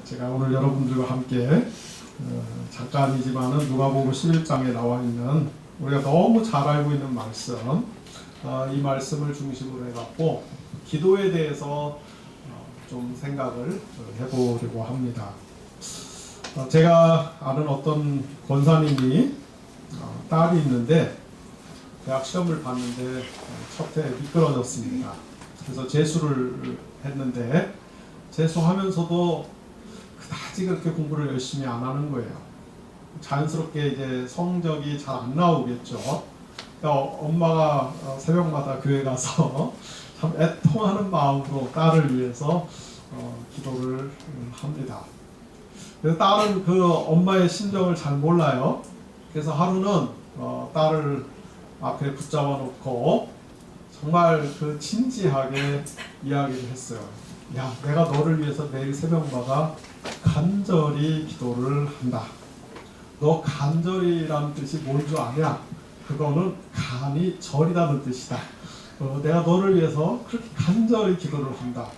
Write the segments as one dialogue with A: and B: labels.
A: 제가 오늘 여러분들과 함께 잠깐이지만은 누가복음 11장에 나와 있는 우리가 너무 잘 알고 있는 말씀, 이 말씀을 중심으로 해갖고 기도에 대해서 좀 생각을 해보려고 합니다. 제가 아는 어떤 권사님이 딸이 있는데 대학 시험을 봤는데 첫 해 미끄러졌습니다. 그래서 재수를 했는데 재수하면서도 그다지 그렇게 공부를 열심히 안 하는 거예요. 자연스럽게 이제 성적이 잘 안 나오겠죠. 엄마가 새벽마다 교회 가서 참 애통하는 마음으로 딸을 위해서 기도를 합니다. 그래서 딸은 그 엄마의 심정을 잘 몰라요. 그래서 하루는 딸을 앞에 붙잡아 놓고 정말 그 진지하게 이야기를 했어요. 야, 내가 너를 위해서 매일 새벽마다 간절히 기도를 한다. 너 간절이라는 뜻이 뭔 줄 아냐? 그거는 간이 절이라는 뜻이다. 내가 너를 위해서 그렇게 간절히 기도를 한다.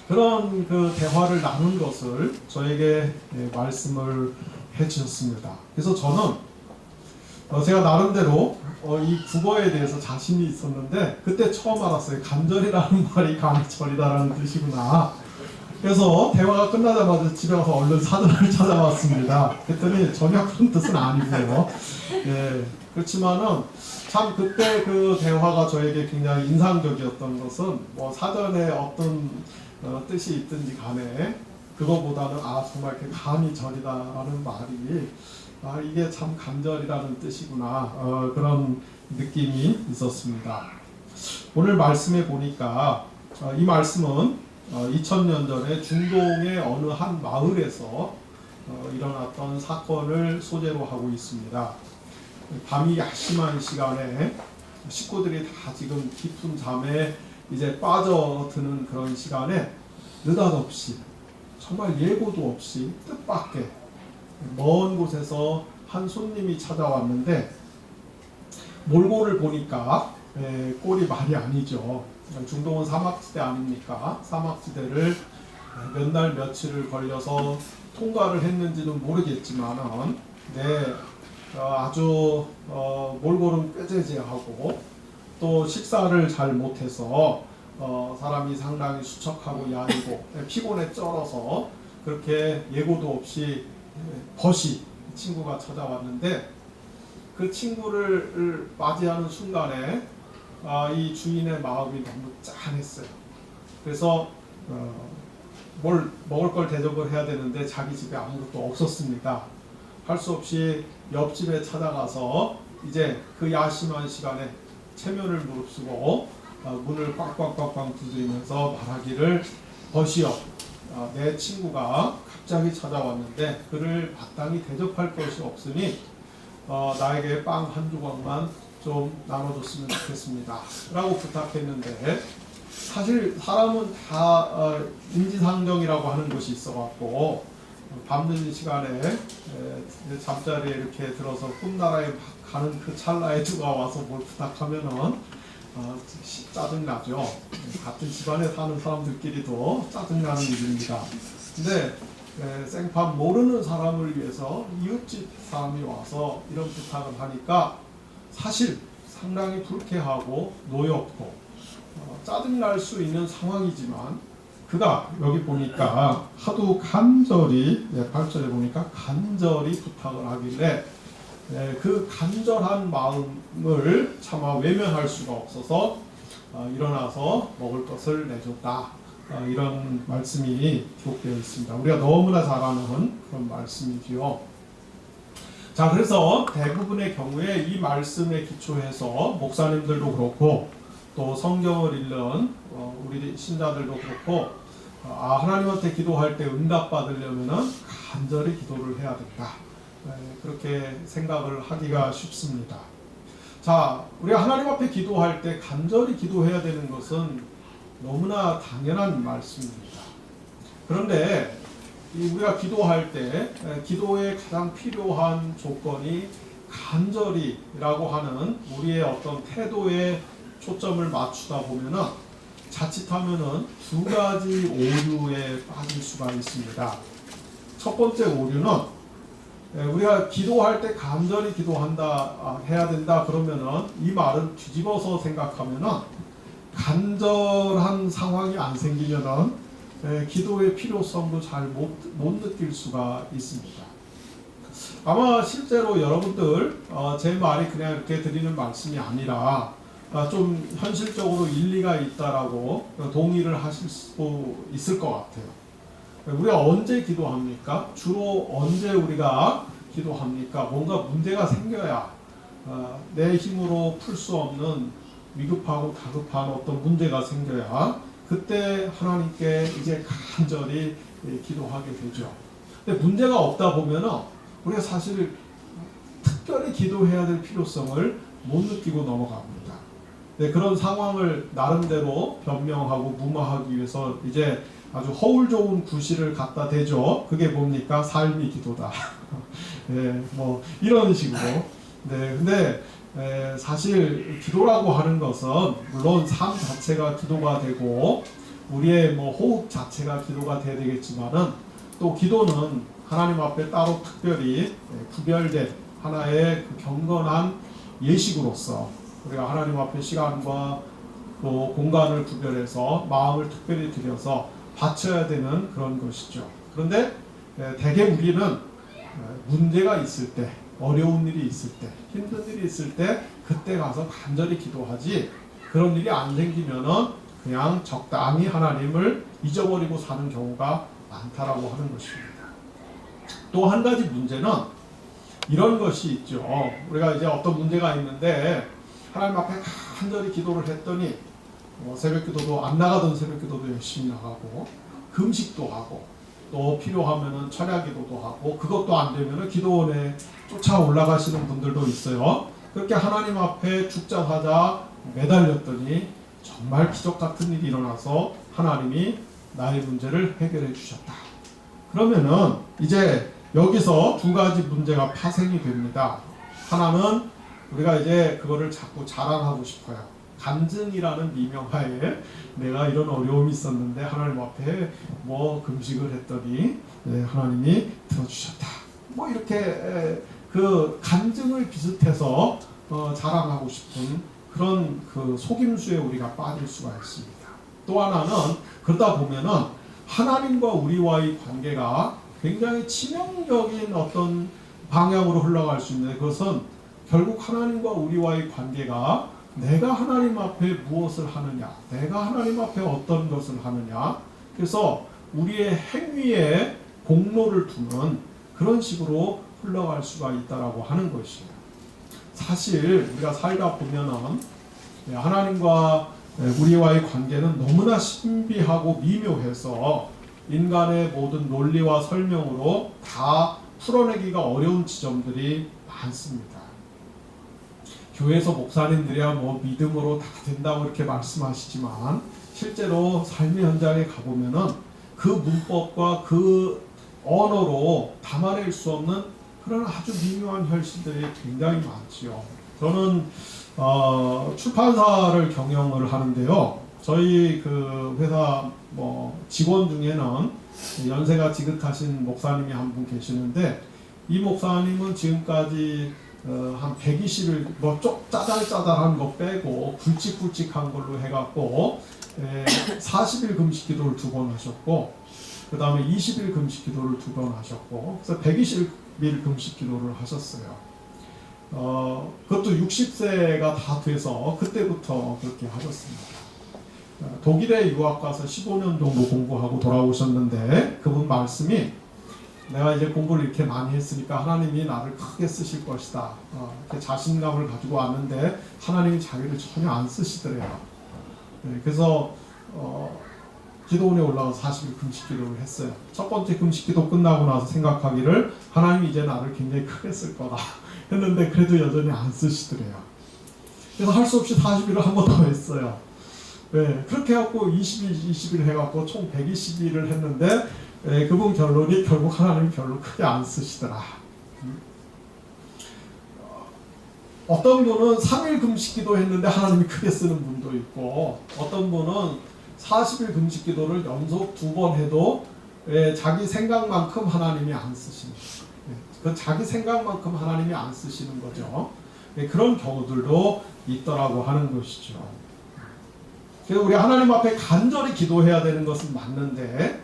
A: 그런 그 대화를 나눈 것을 저에게 말씀을 해주셨습니다. 그래서 저는 제가 나름대로 이 국어에 대해서 자신이 있었는데 그때 처음 알았어요. 간절이라는 말이 간절이다라는 뜻이구나. 그래서 대화가 끝나자마자 집에 가서 얼른 사전을 찾아봤습니다. 그랬더니 전혀 그런 뜻은 아니고요. 그렇지만은 참 그때 그 대화가 저에게 굉장히 인상적이었던 것은 뭐 사전에 어떤 뜻이 있든지 간에 그거보다는 정말 그 간이 절이다라는 말이 이게 참 간절이라는 뜻이구나, 그런 느낌이 있었습니다. 오늘 말씀에 보니까 이 말씀은 2000년 전에 중동의 어느 한 마을에서 일어났던 사건을 소재로 하고 있습니다. 밤이 야심한 시간에 식구들이 다 지금 깊은 잠에 이제 빠져드는 그런 시간에 느닷없이 정말 예고도 없이 뜻밖의 먼 곳에서 한 손님이 찾아왔는데 몰골을 보니까 꼴이 말이 아니죠. 중동은 사막지대 아닙니까? 사막지대를 몇 날 며칠을 걸려서 통과를 했는지는 모르겠지만은 아주 몰골은 꾀죄죄하고 또 식사를 잘 못해서 사람이 상당히 수척하고 야이고 피곤에 쩔어서 그렇게 예고도 없이 벗이 친구가 찾아왔는데 그 친구를 맞이하는 순간에 이 주인의 마음이 너무 짠했어요. 그래서 뭘 먹을 걸 대접을 해야 되는데 자기 집에 아무것도 없었습니다. 할 수 없이 옆집에 찾아가서 이제 그 야심한 시간에 체면을 무릅쓰고 문을 꽉꽉꽉꽉 두드리면서 말하기를, 벗이여, 내 친구가 갑자기 찾아왔는데 그를 마땅히 대접할 것이 없으니 나에게 빵 한 조각만 좀 나눠줬으면 좋겠습니다 라고 부탁했는데, 사실 사람은 다 인지상정이라고 하는 것이 있어갖고 밤늦은 시간에 잠자리에 이렇게 들어서 꿈나라에 가는 그 찰나에 누가 와서 뭘 부탁하면은 짜증나죠. 같은 집안에 사는 사람들끼리도 짜증나는 일입니다. 근데 생판 모르는 사람을 위해서 이웃집 사람이 와서 이런 부탁을 하니까 사실 상당히 불쾌하고 노엽고 짜증날 수 있는 상황이지만 그가 여기 보니까 하도 간절히 8절에 보니까 간절히 부탁을 하길래 그 간절한 마음을 차마 외면할 수가 없어서 일어나서 먹을 것을 내줬다, 이런 말씀이 기록되어 있습니다. 우리가 너무나 잘 아는 그런 말씀이지요. 자, 그래서 대부분의 경우에 이 말씀에 기초해서 목사님들도 그렇고 또 성경을 읽는 우리 신자들도 그렇고 하나님한테 기도할 때 응답받으려면 간절히 기도를 해야 된다, 그렇게 생각을 하기가 쉽습니다. 자, 우리가 하나님 앞에 기도할 때 간절히 기도해야 되는 것은 너무나 당연한 말씀입니다. 그런데 우리가 기도할 때 기도에 가장 필요한 조건이 간절히라고 하는 우리의 어떤 태도에 초점을 맞추다 보면은 자칫하면은 두 가지 오류에 빠질 수가 있습니다. 첫 번째 오류는 우리가 기도할 때 간절히 기도한다 해야 된다 그러면은 이 말은 뒤집어서 생각하면은 간절한 상황이 안 생기면은 기도의 필요성도 잘 못 느낄 수가 있습니다. 아마 실제로 여러분들 제 말이 그냥 이렇게 드리는 말씀이 아니라 좀 현실적으로 일리가 있다라고 동의를 하실 수 있을 것 같아요. 우리가 언제 기도합니까? 주로 언제 우리가 기도합니까? 뭔가 문제가 생겨야 내 힘으로 풀 수 없는 위급하고 다급한 어떤 문제가 생겨야 그때 하나님께 이제 간절히 기도하게 되죠. 근데 문제가 없다 보면은 우리가 사실 특별히 기도해야 될 필요성을 못 느끼고 넘어갑니다. 네, 그런 상황을 나름대로 변명하고 무마하기 위해서 이제 아주 허울 좋은 구실을 갖다 대죠. 그게 뭡니까? 삶이 기도다. 네, 뭐 이런 식으로. 네, 근데 사실 기도라고 하는 것은 물론 삶 자체가 기도가 되고 우리의 뭐 호흡 자체가 기도가 돼야 되겠지만은 또 기도는 하나님 앞에 따로 특별히 구별된 하나의 그 경건한 예식으로서 우리가 하나님 앞에 시간과 또 공간을 구별해서 마음을 특별히 들여서 바쳐야 되는 그런 것이죠. 그런데 대개 우리는 문제가 있을 때, 어려운 일이 있을 때, 힘든 일이 있을 때 그때 가서 간절히 기도하지 그런 일이 안 생기면은 그냥 적당히 하나님을 잊어버리고 사는 경우가 많다라고 하는 것입니다. 또 한 가지 문제는 이런 것이 있죠. 우리가 이제 어떤 문제가 있는데 하나님 앞에 간절히 기도를 했더니 새벽기도도 안 나가던 새벽기도도 열심히 나가고 금식도 하고 또 필요하면은 철야기도도 하고 그것도 안 되면은 기도원에 쫓아 올라가시는 분들도 있어요. 그렇게 하나님 앞에 죽자하자 매달렸더니 정말 기적 같은 일이 일어나서 하나님이 나의 문제를 해결해 주셨다. 그러면은 이제 여기서 두 가지 문제가 파생이 됩니다. 하나는 우리가 이제 그거를 자꾸 자랑하고 싶어요. 간증이라는 미명하에 내가 이런 어려움이 있었는데 하나님 앞에 뭐 금식을 했더니 하나님이 들어주셨다. 뭐 이렇게 그 간증을 비슷해서 자랑하고 싶은 그런 그 속임수에 우리가 빠질 수가 있습니다. 또 하나는 그러다 보면은 하나님과 우리와의 관계가 굉장히 치명적인 어떤 방향으로 흘러갈 수 있는데 그것은 결국 하나님과 우리와의 관계가 내가 하나님 앞에 무엇을 하느냐, 내가 하나님 앞에 어떤 것을 하느냐, 그래서 우리의 행위에 공로를 두는 그런 식으로 흘러갈 수가 있다라고 하는 것이에요. 사실 우리가 살다 보면은 하나님과 우리와의 관계는 너무나 신비하고 미묘해서 인간의 모든 논리와 설명으로 다 풀어내기가 어려운 지점들이 많습니다. 교회에서 목사님들이야 뭐 믿음으로 다 된다고 이렇게 말씀하시지만 실제로 삶의 현장에 가보면은 그 문법과 그 언어로 담아낼 수 없는 그런 아주 미묘한 현실들이 굉장히 많지요. 저는 출판사를 경영을 하는데요. 저희 그 회사 뭐 직원 중에는 연세가 지긋하신 목사님이 한 분 계시는데 이 목사님은 지금까지 한 120일 뭐 짜잘짜잘한 거 빼고 굵직굵직한 걸로 해갖고 40일 금식 기도를 2번 하셨고 그 다음에 20일 금식 기도를 2번 하셨고 그래서 120일 금식 기도를 하셨어요. 그것도 60세가 다 돼서 그때부터 그렇게 하셨습니다. 독일에 유학 가서 15년 정도 공부하고 돌아오셨는데 그분 말씀이 내가 이제 공부를 이렇게 많이 했으니까 하나님이 나를 크게 쓰실 것이다. 이렇게 자신감을 가지고 왔는데 하나님이 자기를 전혀 안 쓰시더래요. 그래서 기도원에 올라가서 40일 금식 기도를 했어요. 첫 번째 금식 기도 끝나고 나서 생각하기를 하나님이 이제 나를 굉장히 크게 쓸 거다 했는데 그래도 여전히 안 쓰시더래요. 그래서 할 수 없이 40일을 한 번 더 했어요. 그렇게 해갖고 20일 해갖고 총 120일을 했는데 그분 결론이 결국 하나님이 별로 크게 안 쓰시더라. 어떤 분은 3일 금식 기도 했는데 하나님이 크게 쓰는 분도 있고 어떤 분은 40일 금식 기도를 연속 2번 해도 자기 생각만큼 하나님이 안 쓰십니다. 그 자기 생각만큼 하나님이 안 쓰시는 거죠. 그런 경우들도 있더라고 하는 것이죠. 그래서 우리 하나님 앞에 간절히 기도해야 되는 것은 맞는데,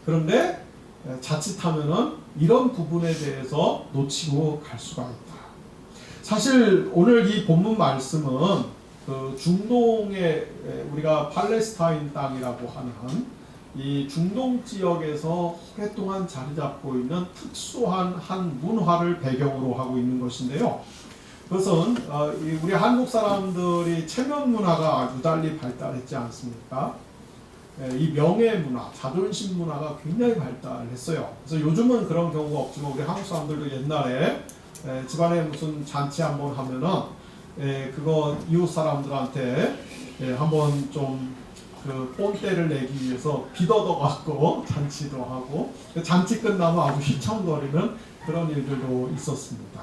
A: 그런데 자칫하면은 이런 부분에 대해서 놓치고 갈 수가 있다. 사실 오늘 이 본문 말씀은 그 중동의, 우리가 팔레스타인 땅이라고 하는 이 중동 지역에서 오랫동안 자리 잡고 있는 특수한 한 문화를 배경으로 하고 있는 것인데요. 그것은 우리 한국 사람들이 체면 문화가 아주 달리 발달했지 않습니까? 이 명예 문화, 자존심 문화가 굉장히 발달했어요. 그래서 요즘은 그런 경우가 없지만 우리 한국 사람들도 옛날에 집안에 무슨 잔치 한번 하면은 그거 이웃 사람들한테 한번 좀 그 뽐때를 내기 위해서 빚어도 갖고 잔치도 하고, 잔치 끝나면 아주 휘청거리는 그런 일들도 있었습니다.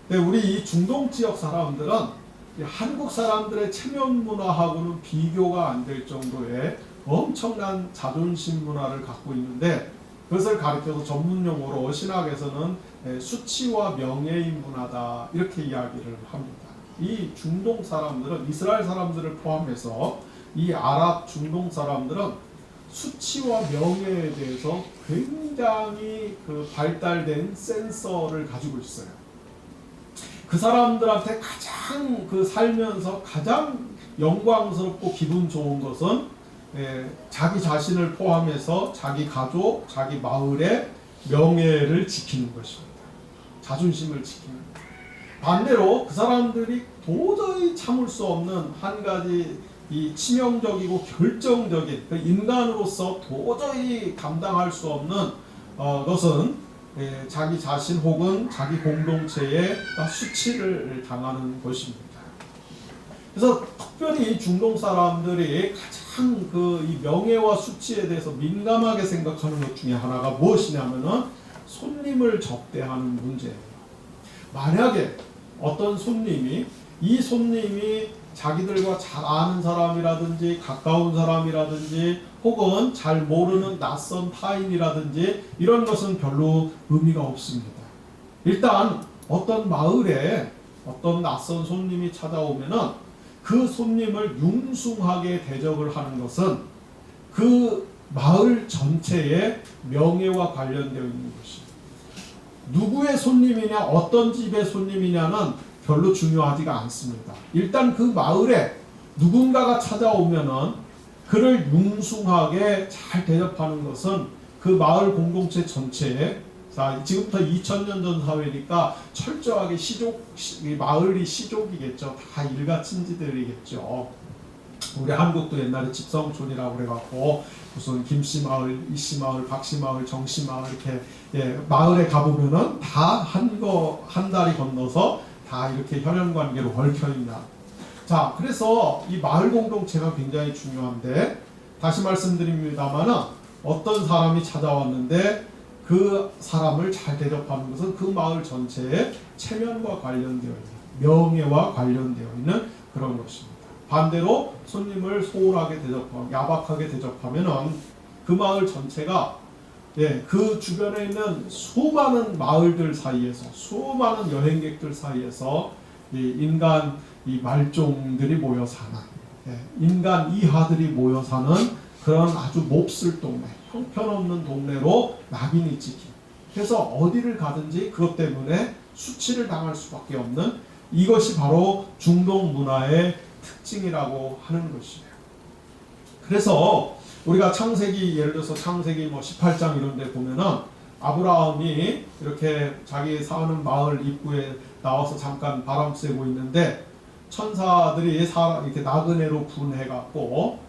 A: 우리 이 중동 지역 사람들은 한국 사람들의 체면 문화하고는 비교가 안 될 정도의 엄청난 자존심 문화를 갖고 있는데, 그것을 가리켜서 전문 용어로 신학에서는 수치와 명예의 문화다 이렇게 이야기를 합니다. 이 중동 사람들은, 이스라엘 사람들을 포함해서 이 아랍 중동 사람들은 수치와 명예에 대해서 굉장히 그 발달된 센서를 가지고 있어요. 그 사람들한테 가장 그 살면서 가장 영광스럽고 기분 좋은 것은 자기 자신을 포함해서 자기 가족, 자기 마을의 명예를 지키는 것입니다. 자존심을 지키는 것. 반대로 그 사람들이 도저히 참을 수 없는 한 가지 이 치명적이고 결정적인 그 인간으로서 도저히 감당할 수 없는 것은 자기 자신 혹은 자기 공동체에 수치를 당하는 것입니다. 그래서 특별히 이 중동 사람들이 가장 그 이 명예와 수치에 대해서 민감하게 생각하는 것 중에 하나가 무엇이냐면은 손님을 접대하는 문제예요. 만약에 어떤 손님이, 이 손님이 자기들과 잘 아는 사람이라든지 가까운 사람이라든지 혹은 잘 모르는 낯선 타인이라든지 이런 것은 별로 의미가 없습니다. 일단 어떤 마을에 어떤 낯선 손님이 찾아오면은 그 손님을 융숭하게 대접을 하는 것은 그 마을 전체의 명예와 관련되어 있는 것입니다. 누구의 손님이냐, 어떤 집의 손님이냐는 별로 중요하지가 않습니다. 일단 그 마을에 누군가가 찾아오면은 그를 융숭하게 잘 대접하는 것은 그 마을 공동체 전체에, 자, 지금부터 2000년 전 사회니까 철저하게 마을이 시족이겠죠. 다 일가친지들이겠죠. 우리 한국도 옛날에 집성촌이라고 그래갖고 무슨 김씨마을, 이씨마을, 박씨마을, 정씨마을 이렇게 마을에 가보면은 다 한 다리 건너서 다 이렇게 혈연관계로 얽혀있나. 자, 그래서 이 마을 공동체가 굉장히 중요한데, 다시 말씀드립니다만은 어떤 사람이 찾아왔는데 그 사람을 잘 대접하는 것은 그 마을 전체의 체면과 관련되어 있는, 명예와 관련되어 있는 그런 것입니다. 반대로 손님을 소홀하게 대접하고 야박하게 대접하면은 그 마을 전체가 그 주변에 있는 수많은 마을들 사이에서, 수많은 여행객들 사이에서 인간 말종들이 모여 사는, 인간 이하들이 모여 사는 그런 아주 몹쓸 동네, 형편없는 동네로 낙인이 찍힌. 그래서 어디를 가든지 그것 때문에 수치를 당할 수밖에 없는, 이것이 바로 중동 문화의 특징이라고 하는 것이에요. 그래서 우리가 창세기, 예를 들어서 창세기 18장 이런 데 보면은 아브라함이 이렇게 자기 사는 마을 입구에 나와서 잠깐 바람 쐬고 있는데 천사들이 이렇게 나그네로 분해갖고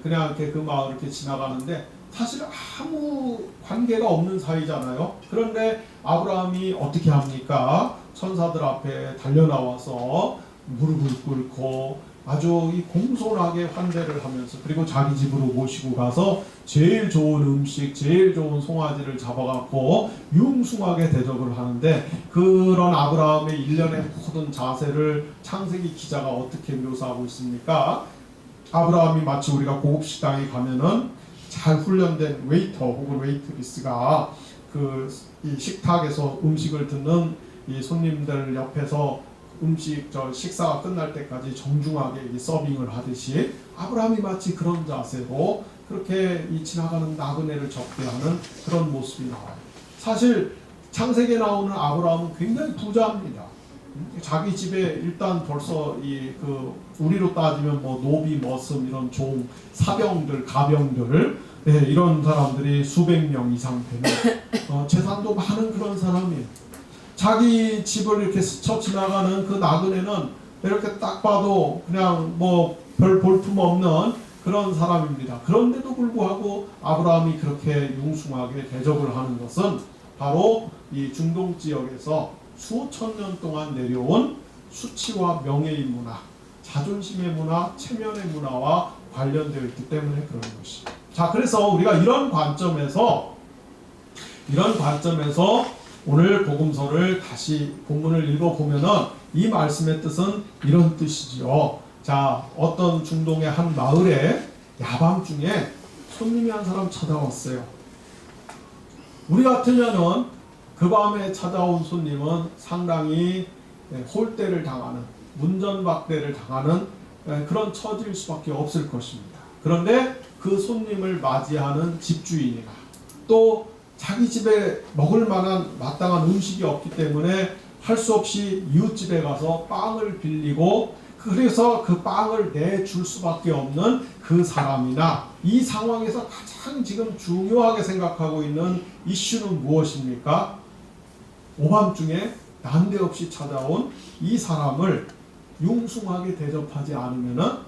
A: 그냥 이렇게 그 마을 이렇게 지나가는데 사실 아무 관계가 없는 사이잖아요. 그런데 아브라함이 어떻게 합니까? 천사들 앞에 달려나와서 무릎을 꿇고 아주 이 공손하게 환대를 하면서, 그리고 자기 집으로 모시고 가서 제일 좋은 음식, 제일 좋은 송아지를 잡아갖고 융숭하게 대접을 하는데, 그런 아브라함의 일련의 모든 자세를 창세기 기자가 어떻게 묘사하고 있습니까? 아브라함이 마치 우리가 고급 식당에 가면은 잘 훈련된 웨이터 혹은 웨이트리스가 이 식탁에서 음식을 듣는 이 손님들 옆에서 식사가 끝날 때까지 정중하게 이 서빙을 하듯이 아브라함이 마치 그런 자세로 그렇게 이 지나가는 나그네를 접대하는 그런 모습이 나와요. 사실 창세기에 나오는 아브라함은 굉장히 부자입니다. 자기 집에 일단 벌써 우리로 따지면 뭐 노비, 머슴 이런 종, 사병들, 가병들 이런 사람들이 수백 명 이상 되는 재산도 많은 그런 사람이에요. 자기 집을 이렇게 스쳐 지나가는 그 나그네는 이렇게 딱 봐도 그냥 뭐 별 볼품 없는 그런 사람입니다. 그런데도 불구하고 아브라함이 그렇게 융숭하게 대접을 하는 것은 바로 이 중동 지역에서 수천 년 동안 내려온 수치와 명예의 문화, 자존심의 문화, 체면의 문화와 관련되어 있기 때문에 그런 것이죠. 자, 그래서 우리가 이런 관점에서 오늘 복음서를 다시 본문을 읽어보면은 이 말씀의 뜻은 이런 뜻이지요. 자, 어떤 중동의 한 마을에 야밤중에 손님이 한 사람 찾아왔어요. 우리 같으면은 그 밤에 찾아온 손님은 상당히 홀대를 당하는, 문전박대를 당하는 그런 처지일 수밖에 없을 것입니다. 그런데 그 손님을 맞이하는 집주인이나 또 자기 집에 먹을 만한 마땅한 음식이 없기 때문에 할 수 없이 이웃집에 가서 빵을 빌리고 그래서 그 빵을 내줄 수밖에 없는 그 사람이나 이 상황에서 가장 지금 중요하게 생각하고 있는 이슈는 무엇입니까? 오밤중에 난데없이 찾아온 이 사람을 융숭하게 대접하지 않으면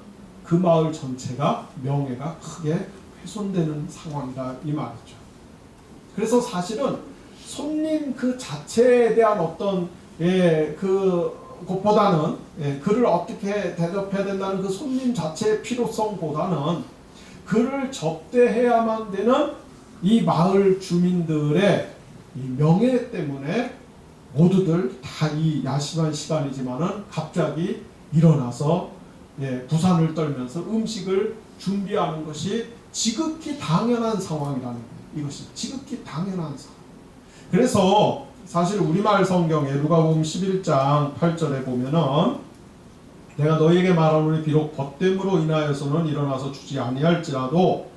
A: 그 마을 전체가 명예가 크게 훼손되는 상황이다 이 말이죠. 그래서 사실은 손님 그 자체에 대한 어떤 그것보다는 그를 어떻게 대접해야 된다는 그 손님 자체의 필요성보다는 그를 접대해야만 되는 이 마을 주민들의 이 명예 때문에 모두들 다 이 야심한 시간이지만은 갑자기 일어나서 부산을 떨면서 음식을 준비하는 것이 지극히 당연한 상황이라는 거예요. 이것이 지극히 당연한 상황. 그래서 사실 우리말 성경에 누가복음 11장 8절에 보면은 내가 너희에게 말하노니 비록 벗됨으로 인하여서는 일어나서 주지 아니할지라도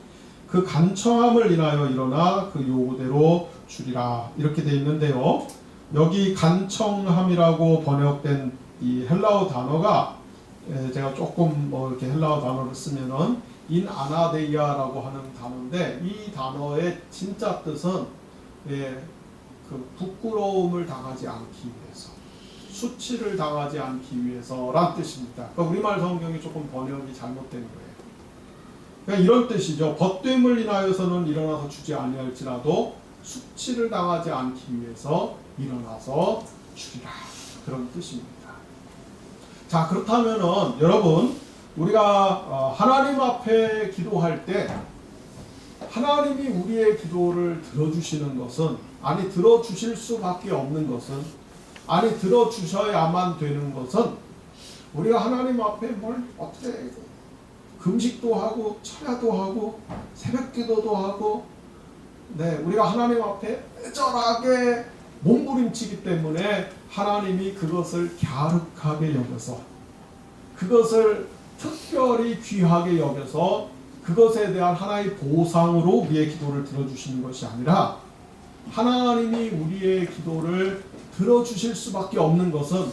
A: 그 간청함을 인하여 일어나 그 요구대로 주리라 이렇게 되어 있는데요. 여기 간청함이라고 번역된 이 헬라어 단어가 제가 조금 이렇게 헬라어 단어를 쓰면은 인 아나데이아라고 하는 단어인데 이 단어의 진짜 뜻은 그 부끄러움을 당하지 않기 위해서, 수치를 당하지 않기 위해서란 뜻입니다. 그러니까 우리말 성경이 조금 번역이 잘못된 거예요. 그러니까 이런 뜻이죠. 벗됨을 인하여서는 일어나서 주지 아니할지라도 수치를 당하지 않기 위해서 일어나서 주리라 그런 뜻입니다. 자, 그렇다면은 여러분 우리가 하나님 앞에 기도할 때 하나님이 우리의 기도를 들어주시는 것은 들어주실 수밖에 없는 것은 들어주셔야만 되는 것은 우리가 하나님 앞에 뭘 어떻게 금식도 하고 철야도 하고 새벽기도도 하고 우리가 하나님 앞에 애절하게 몸부림치기 때문에 하나님이 그것을 갸륵하게 여겨서 그것을 특별히 귀하게 여겨서 그것에 대한 하나의 보상으로 우리의 기도를 들어주시는 것이 아니라 하나님이 우리의 기도를 들어주실 수밖에 없는 것은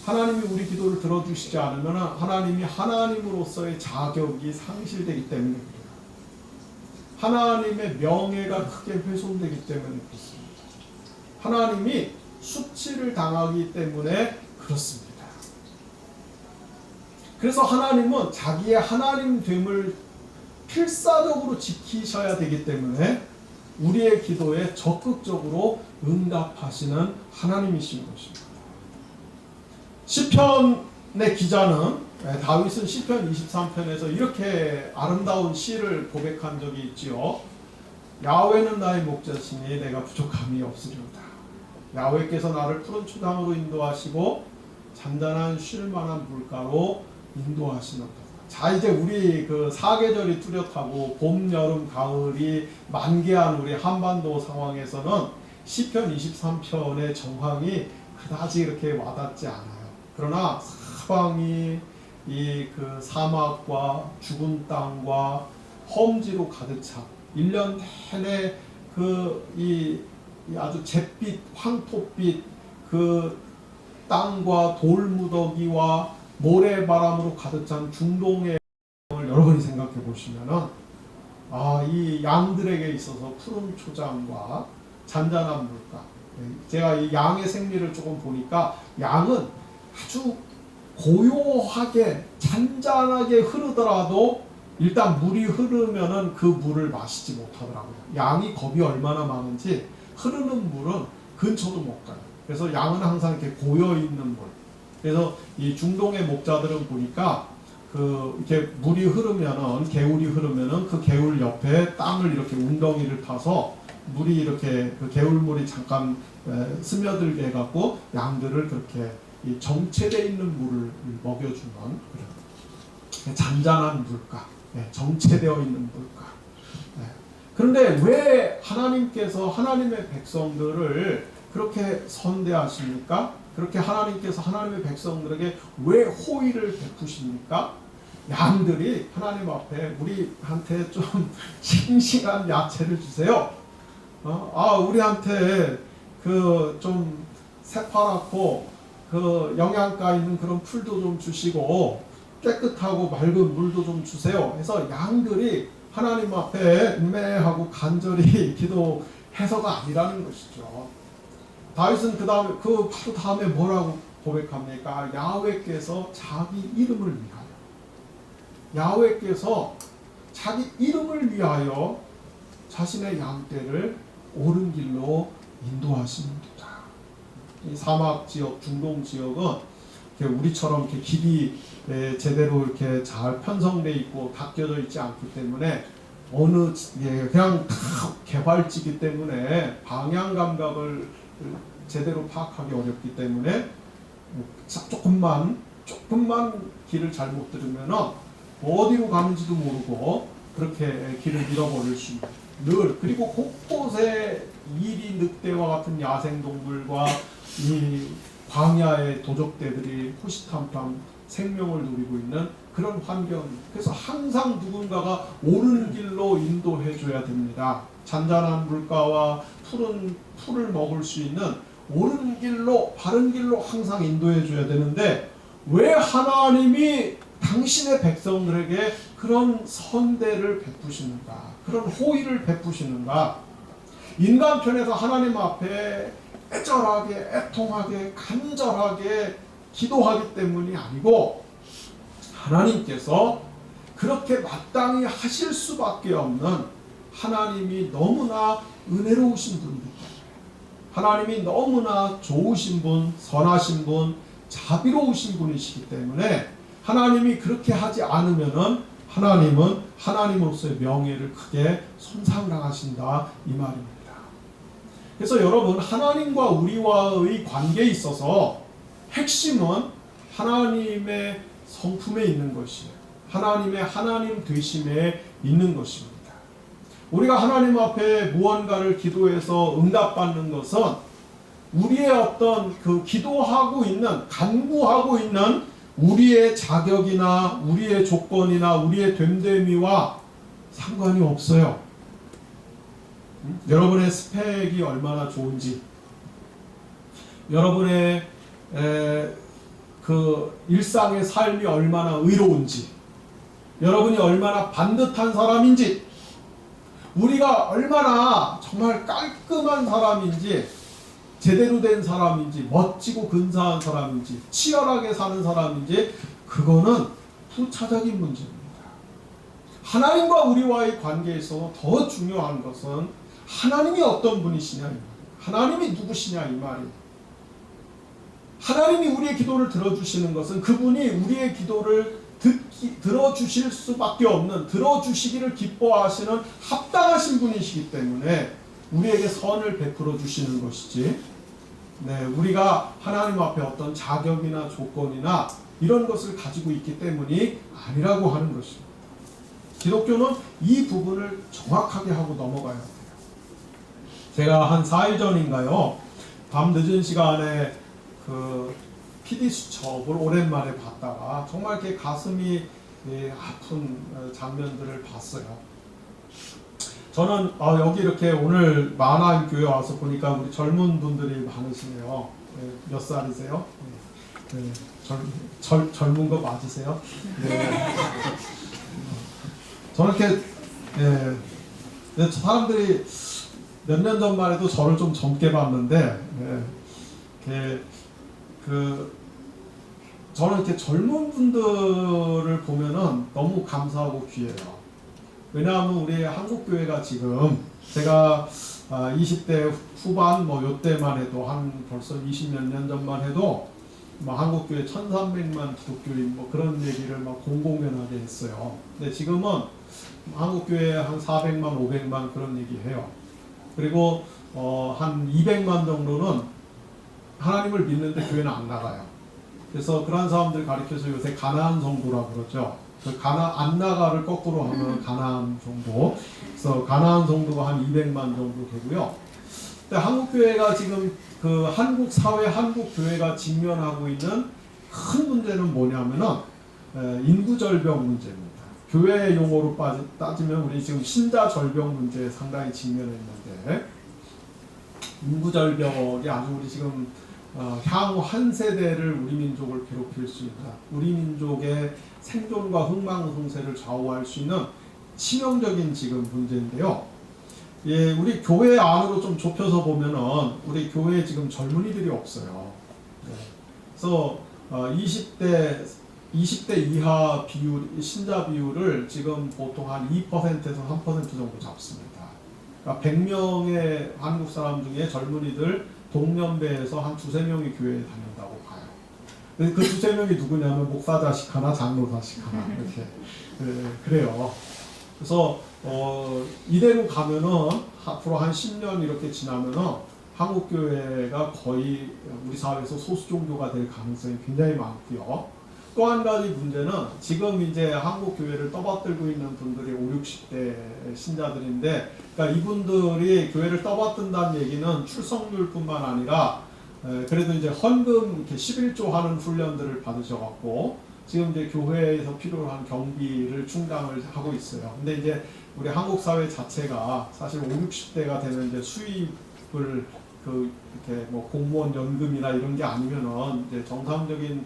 A: 하나님이 우리 기도를 들어주시지 않으면 하나님이 하나님으로서의 자격이 상실되기 때문에 그래요. 하나님의 명예가 크게 훼손되기 때문에 그렇습니다. 하나님이 수치를 당하기 때문에 그렇습니다. 그래서 하나님은 자기의 하나님됨을 필사적으로 지키셔야 되기 때문에 우리의 기도에 적극적으로 응답하시는 하나님이신 것입니다. 시편의 기자는 다윗은 시편 23편에서 이렇게 아름다운 시를 고백한 적이 있지요. 야훼는 나의 목자시니 내가 부족함이 없으리로다. 야훼께서 나를 푸른 초당으로 인도하시고 잔잔한 쉴만한 물가로 인도하시는도다. 자, 이제 우리 그 사계절이 뚜렷하고 봄, 여름, 가을이 만개한 우리 한반도 상황에서는 시편 23편의 정황이 그다지 이렇게 와닿지 않아요. 그러나 사방이 이 그 사막과 죽은 땅과 험지로 가득 차 1년 내내 이 아주 잿빛, 황토빛 그 땅과 돌무더기와 모래바람으로 가득 찬 중동의 여러분이 생각해 보시면은 이 양들에게 있어서 푸른 초장과 잔잔한 물가. 제가 이 양의 생리를 조금 보니까 양은 아주 고요하게 잔잔하게 흐르더라도 일단 물이 흐르면은 그 물을 마시지 못하더라고요. 양이 겁이 얼마나 많은지 흐르는 물은 근처도 못 가요. 그래서 양은 항상 이렇게 고여 있는 물. 그래서 이 중동의 목자들은 보니까 이렇게 물이 흐르면은 개울이 흐르면은 그 개울 옆에 땅을 이렇게 웅덩이를 타서 물이 이렇게 그 개울물이 잠깐 스며들게 해갖고 양들을 그렇게 이 정체되어 있는 물을 먹여주는 그런 잔잔한 물가, 정체되어 있는 물가. 그런데 왜 하나님께서 하나님의 백성들을 그렇게 선대하십니까? 그렇게 하나님께서 하나님의 백성들에게 왜 호의를 베푸십니까? 양들이 하나님 앞에 우리한테 좀 싱싱한 야채를 주세요. 우리한테 그 좀 새파랗고 그 영양가 있는 그런 풀도 좀 주시고 깨끗하고 맑은 물도 좀 주세요. 해서 양들이 하나님 앞에 인매하고 간절히 기도해서가 아니라는 것이죠. 다윗은 바로 다음에 뭐라고 고백합니까? 야훼께서 자기 이름을 위하여, 야훼께서 자기 이름을 위하여 자신의 양떼를 옳은 길로 인도하십니다. 이 사막 지역, 중동 지역은 우리처럼 이렇게 길이 제대로 이렇게 잘 편성돼 있고 닦여져 있지 않기 때문에 그냥 다 개발지기 때문에 방향 감각을 제대로 파악하기 어렵기 때문에 조금만 길을 잘못 들으면 어디로 가는지도 모르고 그렇게 길을 잃어버릴 수 있는 그리고 곳곳에 이리 늑대와 같은 야생동물과 이 광야의 도적대들이 호시탐탐 생명을 누리고 있는 그런 환경입니다. 그래서 항상 누군가가 옳은 길로 인도해 줘야 됩니다. 잔잔한 물가와 푸른 풀을 먹을 수 있는 옳은 길로, 바른 길로 항상 인도해 줘야 되는데 왜 하나님이 당신의 백성들에게 그런 선대를 베푸시는가, 그런 호의를 베푸시는가? 인간 편에서 하나님 앞에 애절하게, 애통하게, 간절하게 기도하기 때문이 아니고 하나님께서 그렇게 마땅히 하실 수밖에 없는 하나님이 너무나 은혜로우신 분이기 때문에, 하나님이 너무나 좋으신 분, 선하신 분, 자비로우신 분이시기 때문에 하나님이 그렇게 하지 않으면은 하나님은 하나님으로서의 명예를 크게 손상당하신다 이 말입니다. 그래서 여러분, 하나님과 우리와의 관계에 있어서 핵심은 하나님의 성품에 있는 것이에요. 하나님의 하나님 되심에 있는 것입니다. 우리가 하나님 앞에 무언가를 기도해서 응답받는 것은 우리의 어떤 기도하고 있는, 간구하고 있는 우리의 자격이나 우리의 조건이나 우리의 됨됨이와 상관이 없어요. 여러분의 스펙이 얼마나 좋은지, 여러분의 일상의 삶이 얼마나 의로운지, 여러분이 얼마나 반듯한 사람인지, 우리가 얼마나 정말 깔끔한 사람인지, 제대로 된 사람인지, 멋지고 근사한 사람인지, 치열하게 사는 사람인지, 그거는 부차적인 문제입니다. 하나님과 우리와의 관계에 있어서 더 중요한 것은 하나님이 어떤 분이시냐, 하나님이 누구시냐 이 말이에요. 하나님이 우리의 기도를 들어주시는 것은 그분이 우리의 기도를 들어주실 수밖에 없는, 들어주시기를 기뻐하시는 합당하신 분이시기 때문에 우리에게 선을 베풀어 주시는 것이지, 우리가 하나님 앞에 어떤 자격이나 조건이나 이런 것을 가지고 있기 때문이 아니라고 하는 것입니다. 기독교는 이 부분을 정확하게 하고 넘어가야 돼요. 제가 한 4일 전인가요, 밤 늦은 시간에 그 PD 수첩을 오랜만에 봤다가 정말 이렇게 가슴이 아픈 장면들을 봤어요. 저는 여기 이렇게 오늘 만화인 교회 와서 보니까 우리 젊은 분들이 많으시네요. 몇 살이세요? 네. 젊은 거 맞으세요? 네. 저는 이렇게 사람들이 몇 년 전만 해도 저를 좀 젊게 봤는데 저는 이렇게 젊은 분들을 보면은 너무 감사하고 귀해요. 왜냐하면 우리 한국교회가 지금 제가 20대 후반 뭐 요때만 해도 한 벌써 20몇 년 전만 해도 뭐 한국교회 1300만 기독교인 뭐 그런 얘기를 막 공공연하게 했어요. 근데 지금은 한국교회 한 400만 500만 그런 얘기해요. 그리고 한 200만 정도는 하나님을 믿는데 교회는 안 나가요. 그래서 그런 사람들 가리켜서 요새 가나안 정도라고 그러죠. 그 안 나가를 거꾸로 하면 가나안 정도. 그래서 가나안 정도가 한 200만 정도 되고요. 근데 한국교회가 지금 그 한국 사회, 한국 교회가 직면하고 있는 큰 문제는 뭐냐면은 인구 절벽 문제입니다. 교회 용어로 따지면 우리 지금 신자 절벽 문제에 상당히 직면해 있는데, 인구 절벽이 아주 우리 지금 향후 한 세대를 우리 민족을 괴롭힐 수 있는, 우리 민족의 생존과 흥망성쇠를 좌우할 수 있는 치명적인 지금 문제인데요. 예, 우리 교회 안으로 좀 좁혀서 보면은 우리 교회에 지금 젊은이들이 없어요. 네. 그래서 20대 이하 비율, 신자 비율을 지금 보통 한 2%에서 3% 정도 잡습니다. 그러니까 100명의 한국 사람 중에 젊은이들 동년배에서 한 2~3명이 교회에 다닌다고 봐요. 그 2~3명이 누구냐면 목사 자식 하나, 장로 자식 하나 이렇게 그래요. 그래서 이대로 가면은 앞으로 한 10년 이렇게 지나면은 한국 교회가 거의 우리 사회에서 소수 종교가 될 가능성이 굉장히 많고요. 또 한 가지 문제는 지금 이제 한국 교회를 떠받들고 있는 분들이 50~60대 신자들인데, 그러니까 이분들이 교회를 떠받든다는 얘기는 출석률뿐만 아니라 그래도 이제 헌금 이렇게 11조 하는 훈련들을 받으셔갖고 지금 이제 교회에서 필요한 경비를 충당을 하고 있어요. 근데 이제 우리 한국 사회 자체가 사실 50~60대가 되면 이제 수입을 이렇게 뭐 공무원 연금이나 이런 게 아니면은 이제 정상적인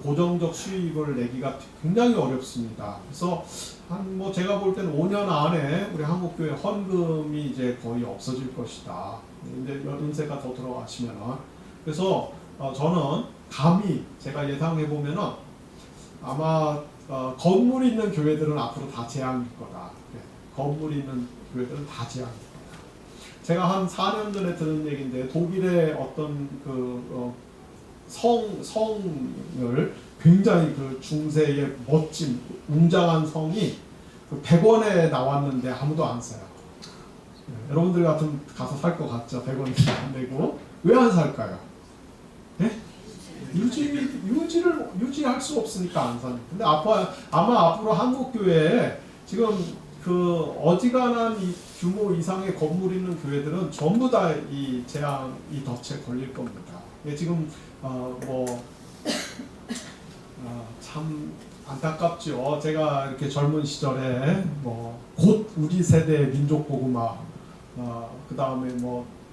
A: 고정적 수입을 내기가 굉장히 어렵습니다. 그래서 한 뭐 제가 볼 때는 5년 안에 우리 한국 교회 헌금이 이제 거의 없어질 것이다. 이제 연세가 더 들어가시면은. 그래서 저는 감히 제가 예상해 보면은 아마 건물 있는 교회들은 앞으로 다 재앙일 거다. 건물 있는 교회들은 다 재앙일 거다. 제가 한 4년 전에 들은 얘기인데, 독일의 어떤 성을 굉장히 중세의 멋진 웅장한 성이 100원에 나왔는데 아무도 안 사요. 여러분들 같은 가서 살 것 같죠? 100원씩 안 내고. 왜 안 살까요? 네? 유지할 수 없으니까 안 사는. 근데 아마 앞으로 한국 교회에 지금 어지간한 이 규모 이상의 건물 있는 교회들은 전부 다 이 재앙, 이 덫에 걸릴 겁니다. 지금 참 안타깝죠. 제가 이렇게 젊은 시절에 곧 우리 세대의 민족 복음화, 그 다음에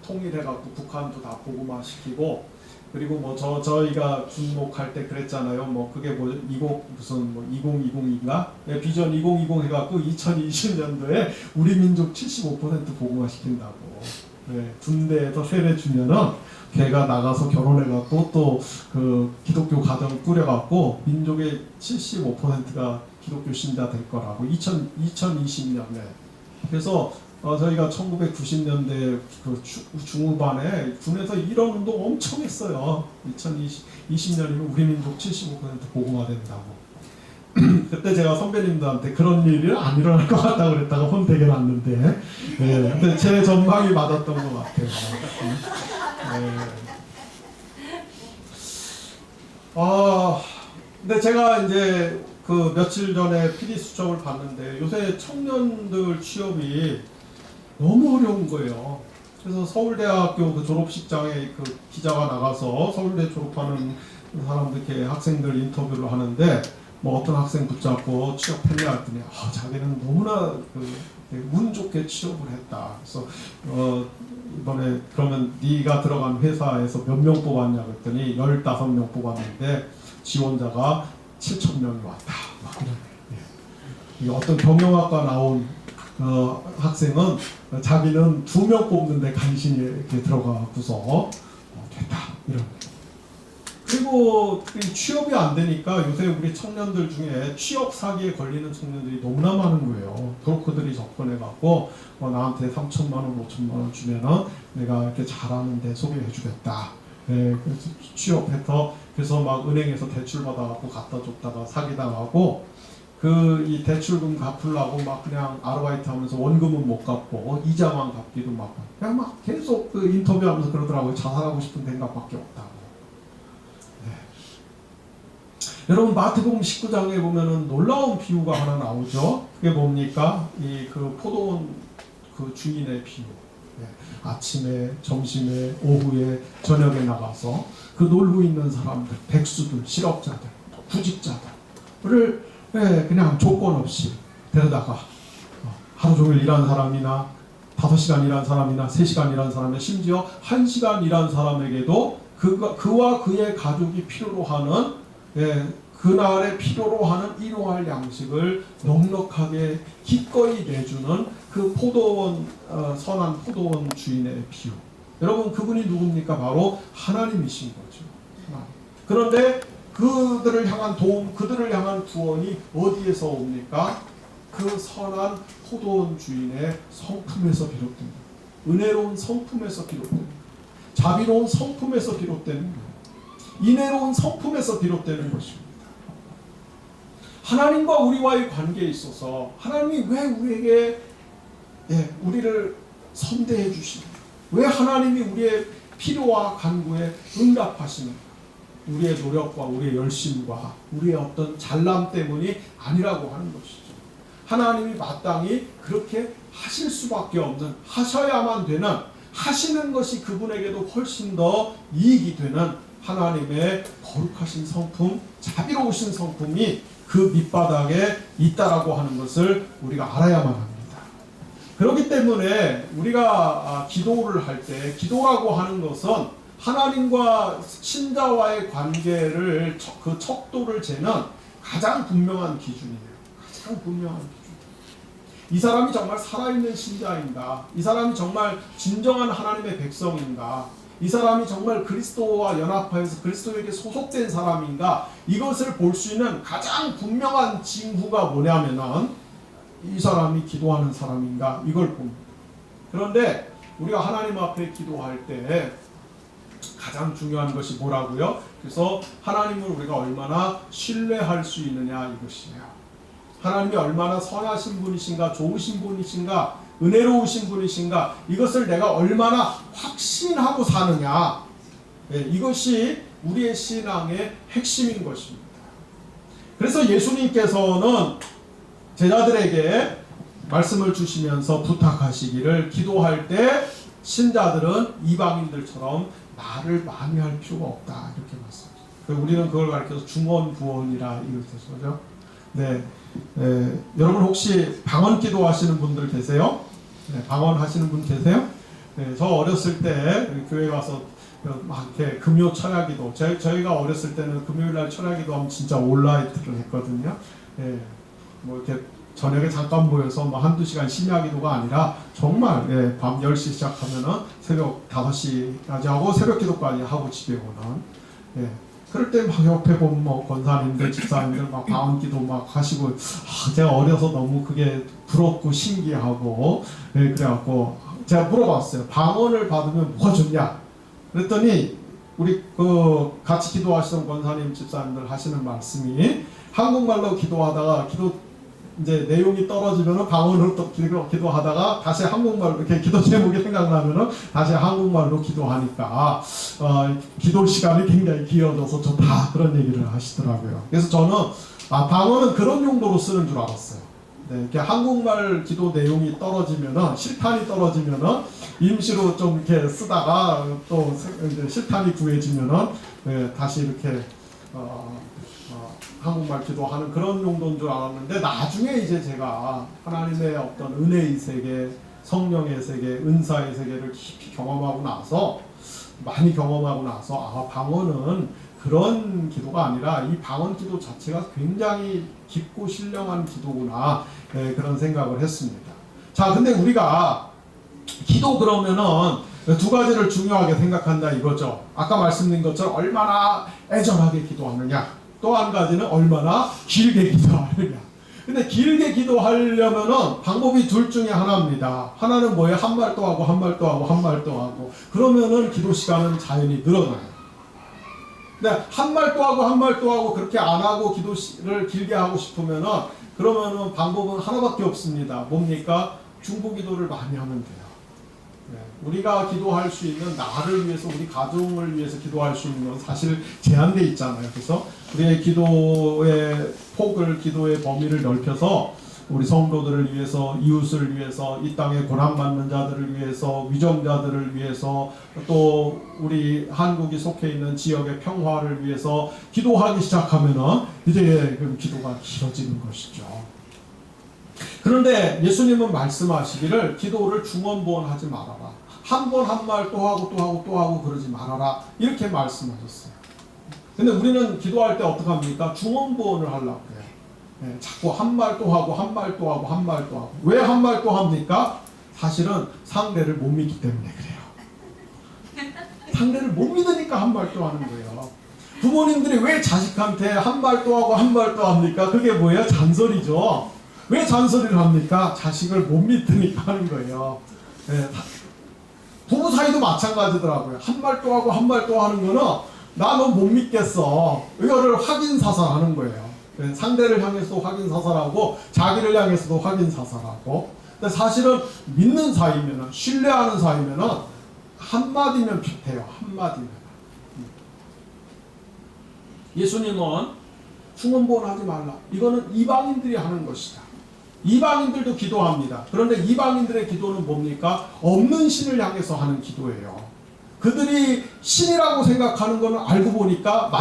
A: 통일해갖고 북한도 다 복음화 시키고, 그리고 저희가 중목할 때 그랬잖아요. 그게 무슨 2020인가? 비전 2020 해갖고 2020년도에 우리 민족 75% 복음화 시킨다고. 군대에서 세례 주면은 걔가 나가서 결혼해갖고 또 기독교 가정을 꾸려갖고 민족의 75%가 기독교 신자 될 거라고. 2020년에. 그래서 저희가 1990년대 중후반에 군에서 이런 운동 엄청 했어요. 2020년이면 우리 민족 75% 복음화 된다고. 그때 제가 선배님들한테 그런 일이 안 일어날 것 같다고 그랬다가 혼되게 났는데, 근데 제 전망이 맞았던 것 같아요. 근데 제가 이제 그 며칠 전에 PD 수첩을 봤는데 요새 청년들 취업이 너무 어려운 거예요. 그래서 서울대학교 그 졸업식장에 그 기자가 나가서 서울대 졸업하는 사람들, 학생들 인터뷰를 하는데 뭐 어떤 학생 붙잡고 취업했냐 했더니 자기는 너무나 운 좋게 취업을 했다. 그래서 이번에 그러면 네가 들어간 회사에서 몇 명 뽑았냐 그랬더니 15명 뽑았는데 지원자가 7,000명이 왔다. 이 어떤 경영학과 나온 학생은 자기는 2명 뽑는데 간신히 이렇게 들어가고서 됐다 이런. 그리고 취업이 안 되니까 요새 우리 청년들 중에 취업 사기에 걸리는 청년들이 너무나 많은 거예요. 브로커들이 접근해갖고 나한테 3천만 원, 5천만 원 주면은 내가 이렇게 잘하는데 소개해주겠다. 네, 그래서 취업해서 그래서 막 은행에서 대출 받아갖고 갖다 줬다가 사기당하고 이 대출금 갚으려고 막 그냥 아르바이트 하면서 원금은 못 갚고 이자만 갚기도 막 그냥 막 계속 인터뷰하면서 그러더라고요. 자살하고 싶은 생각밖에 없다고. 네. 여러분 마태복음 19장에 보면은 놀라운 비유가 하나 나오죠. 그게 뭡니까? 그 포도원 그 주인의 비유. 네. 아침에, 점심에, 오후에, 저녁에 나가서 그 놀고 있는 사람들, 백수들, 실업자들, 구직자들을 그냥 조건 없이 데려다가 하루 종일 일한 사람이나 5시간 일한 사람이나 3시간 일한 사람이나 심지어 1시간 일한 사람에게도 그와 그의 가족이 필요로 하는 그날에 필요로 하는 일용할 양식을 넉넉하게 기꺼이 내주는 그 포도원 선한 포도원 주인의 비유. 여러분 그분이 누굽니까? 바로 하나님이신 거죠. 그런데 그들을 향한 도움, 그들을 향한 구원이 어디에서 옵니까? 그 선한 포도원 주인의 성품에서 비롯됩니다. 은혜로운 성품에서 비롯됩니다. 자비로운 성품에서 비롯되는 거예요. 인애로운 성품에서 비롯되는 것입니다. 하나님과 우리와의 관계에 있어서 하나님이 왜 우리에게 우리를 선대해 주시는가? 왜 하나님이 우리의 필요와 간구에 응답하시는가? 우리의 노력과 우리의 열심과 우리의 어떤 잘남 때문이 아니라고 하는 것이죠. 하나님이 마땅히 그렇게 하실 수밖에 없는, 하셔야만 되는, 하시는 것이 그분에게도 훨씬 더 이익이 되는 하나님의 거룩하신 성품, 자비로우신 성품이 그 밑바닥에 있다라고 하는 것을 우리가 알아야만 합니다. 그렇기 때문에 우리가 기도를 할 때, 기도라고 하는 것은 하나님과 신자와의 관계를 그 척도를 재는 가장 분명한 기준이에요. 가장 분명한 기준. 이 사람이 정말 살아있는 신자인가? 이 사람이 정말 진정한 하나님의 백성인가? 이 사람이 정말 그리스도와 연합하여서 그리스도에게 소속된 사람인가? 이것을 볼 수 있는 가장 분명한 징후가 뭐냐면은 이 사람이 기도하는 사람인가? 이걸 봅니다. 그런데 우리가 하나님 앞에 기도할 때 가장 중요한 것이 뭐라고요? 그래서 하나님을 우리가 얼마나 신뢰할 수 있느냐 이것이에요. 하나님이 얼마나 선하신 분이신가, 좋으신 분이신가, 은혜로우신 분이신가, 이것을 내가 얼마나 확신하고 사느냐, 이것이 우리의 신앙의 핵심인 것입니다. 그래서 예수님께서는 제자들에게 말씀을 주시면서 부탁하시기를, 기도할 때 신자들은 이방인들처럼 말을 많이 할 필요가 없다, 이렇게 말씀하셨어요. 우리는 그걸 가르쳐서 중언부언이라 이렇게 하죠. 네, 여러분 혹시 방언 기도하시는 분들 계세요? 네, 방언 하시는 분 계세요? 네, 저 어렸을 때 교회 가서 막 이렇게 금요 철야기도, 저희가 어렸을 때는 금요일날 철야기도 하면 진짜 올라이트를 했거든요. 네, 뭐 이렇게 저녁에 잠깐 모여서 뭐 한두 시간 심야기도가 아니라 정말 밤 10시 시작하면은 새벽 5시까지 하고 새벽 기도까지 하고 집에 오는, 그럴 때 막 옆에 보면 뭐 권사님들, 집사님들 막 방언기도 막 하시고, 제가 어려서 너무 그게 부럽고 신기하고, 그래갖고 제가 물어봤어요. 방언을 받으면 뭐가 좋냐? 그랬더니 우리 그 같이 기도하시던 권사님, 집사님들 하시는 말씀이, 한국말로 기도하다가 이제 내용이 떨어지면은 방언으로 또 기도하다가 다시 한국말로 이렇게 기도 제목이 생각나면은 다시 한국말로 기도하니까 기도 시간이 굉장히 길어져서 좋다 그런 얘기를 하시더라고요. 그래서 저는 방언은 그런 용도로 쓰는 줄 알았어요. 네, 이렇게 한국말 기도 내용이 떨어지면은 실탄이 떨어지면은 임시로 좀 이렇게 쓰다가 또 이제 실탄이 구해지면은 다시 이렇게 한국말 기도하는 그런 용도인 줄 알았는데 나중에 이제 제가 하나님의 어떤 은혜의 세계, 성령의 세계, 은사의 세계를 깊이 경험하고 나서 많이 경험하고 나서 방언은 그런 기도가 아니라 이 방언 기도 자체가 굉장히 깊고 신령한 기도구나 그런 생각을 했습니다. 자, 근데 우리가 기도 그러면은 두 가지를 중요하게 생각한다 이거죠. 아까 말씀드린 것처럼 얼마나 애절하게 기도하느냐, 또 한 가지는 얼마나 길게 기도하느냐. 근데 길게 기도하려면은 방법이 둘 중에 하나입니다. 하나는 뭐예요? 한 말 또 하고 한 말 또 하고 한 말 또 하고 그러면은 기도 시간은 자연히 늘어나요. 근데 한 말 또 하고 한 말 또 하고 그렇게 안 하고 기도를 길게 하고 싶으면은 그러면은 방법은 하나밖에 없습니다. 뭡니까? 중보기도를 많이 하면 돼요. 우리가 기도할 수 있는 나를 위해서 우리 가정을 위해서 기도할 수 있는 건 사실 제한돼 있잖아요. 그래서 우리의 기도의 폭을 기도의 범위를 넓혀서 우리 성도들을 위해서 이웃을 위해서 이 땅에 고난받는 자들을 위해서 위정자들을 위해서 또 우리 한국이 속해 있는 지역의 평화를 위해서 기도하기 시작하면은 이제 그 기도가 길어지는 것이죠. 그런데 예수님은 말씀하시기를 기도를 중언부언하지 말아라. 한 번 한 말 또 하고 또 하고 또 하고 그러지 말아라. 이렇게 말씀하셨어요. 근데 우리는 기도할 때 어떻게 합니까? 중언부언을 하려고 해요. 자꾸 한 말 또 하고 한 말 또 하고 한 말 또 하고. 왜 한 말 또 합니까? 사실은 상대를 못 믿기 때문에 그래요. 상대를 못 믿으니까 한 말 또 하는 거예요. 부모님들이 왜 자식한테 한 말 또 하고 한 말 또 합니까? 그게 뭐예요? 잔소리죠. 왜 잔소리를 합니까? 자식을 못 믿으니까 하는 거예요. 부부 사이도 마찬가지더라고요. 한 말 또 하고 한 말 또 하는 거는 나 너 못 믿겠어. 이거를 확인사살하는 거예요. 상대를 향해서도 확인사살하고 자기를 향해서도 확인사살하고. 근데 사실은 믿는 사이면은 신뢰하는 사이면은 한마디면 pit해요. 한마디면. 예수님은 중언부언하지 말라. 이거는 이방인들이 하는 것이다. 이방인들도 기도합니다. 그런데 이방인들의 기도는 뭡니까? 없는 신을 향해서 하는 기도예요. 그들이 신이라고 생각하는 것은 알고 보니까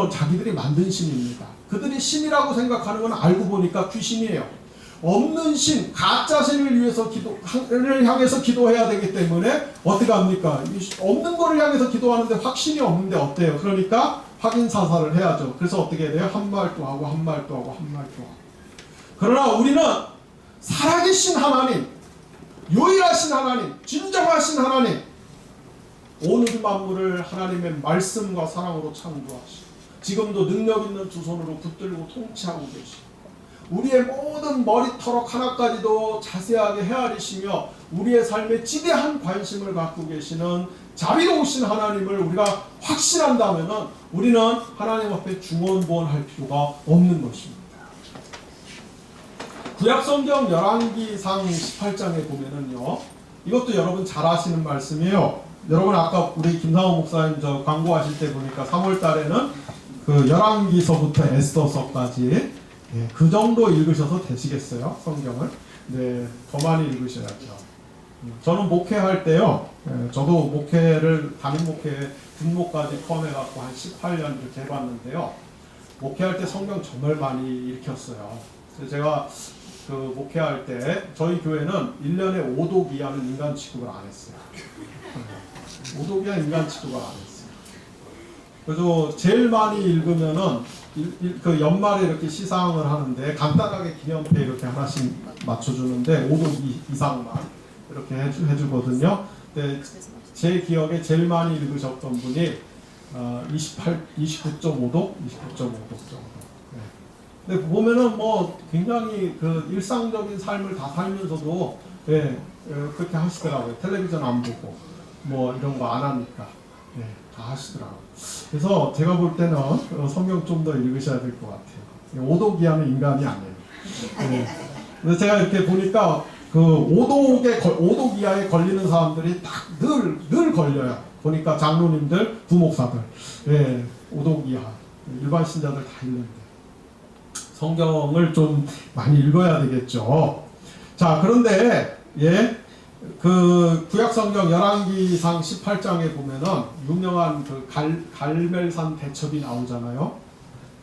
A: 자기들이 만든 신입니다. 그들이 신이라고 생각하는 것은 알고 보니까 귀신이에요. 없는 신, 가짜 신을 위해서 를 향해서 기도해야 되기 때문에 어떻게 합니까? 없는 거를 향해서 기도하는데 확신이 없는데 어때요? 그러니까 확인사살을 해야죠. 그래서 어떻게 해야 돼요? 한 말 또 하고 한 말 또 하고 한 말 또 하고. 그러나 우리는 살아계신 하나님, 유일하신 하나님, 진정하신 하나님, 온 우주 만물을 하나님의 말씀과 사랑으로 창조하시고 지금도 능력 있는 두 손으로 붙들고 통치하고 계시고 우리의 모든 머리털럭 하나까지도 자세하게 헤아리시며 우리의 삶에 지대한 관심을 갖고 계시는 자비로우신 하나님을 우리가 확신한다면 우리는 하나님 앞에 중언부언할 필요가 없는 것입니다. 구약성경 열왕기상 18장에 보면은요, 이것도 여러분 잘 아시는 말씀이에요. 여러분 아까 우리 김상호 목사님 광고하실 때 보니까 3월 달에는 그 열왕기서부터 에스더서까지 그 정도 읽으셔서 되시겠어요? 성경을? 네, 더 많이 읽으셔야죠. 저는 목회할 때요, 저도 목회를 담임 목회 분모까지 포함해갖고 한 18년 이렇게 해봤는데요. 목회할 때 성경 정말 많이 읽혔어요. 그래서 제가 그 목회할 때 저희 교회는 1년에 5독 이하는 인간 취급을 안 했어요. 5독 이하 인간 취급을 안 했어요. 그래서 제일 많이 읽으면은 그 연말에 이렇게 시상을 하는데 간단하게 기념패 이렇게 하나씩 맞춰주는데 5독 이상만 이렇게 해주거든요. 근데 제 기억에 제일 많이 읽으셨던 분이 29.5독 정도. 근데 보면은 뭐 굉장히 그 일상적인 삶을 다 살면서도 그렇게 하시더라고요. 텔레비전 안 보고 뭐 이런 거 안 하니까 다 하시더라고요. 그래서 제가 볼 때는 성경 좀 더 읽으셔야 될 것 같아요. 오독이하는 인간이 아니에요. 근데 제가 이렇게 보니까 그 오독 이하에 걸리는 사람들이 딱 늘 걸려요. 보니까 장로님들, 부목사들, 예, 오독 이하, 일반 신자들 다 읽는데 성경을 좀 많이 읽어야 되겠죠. 자, 그런데 예, 그 구약성경 열왕기상 18장에 보면은 유명한 그 갈멜산 대첩이 나오잖아요.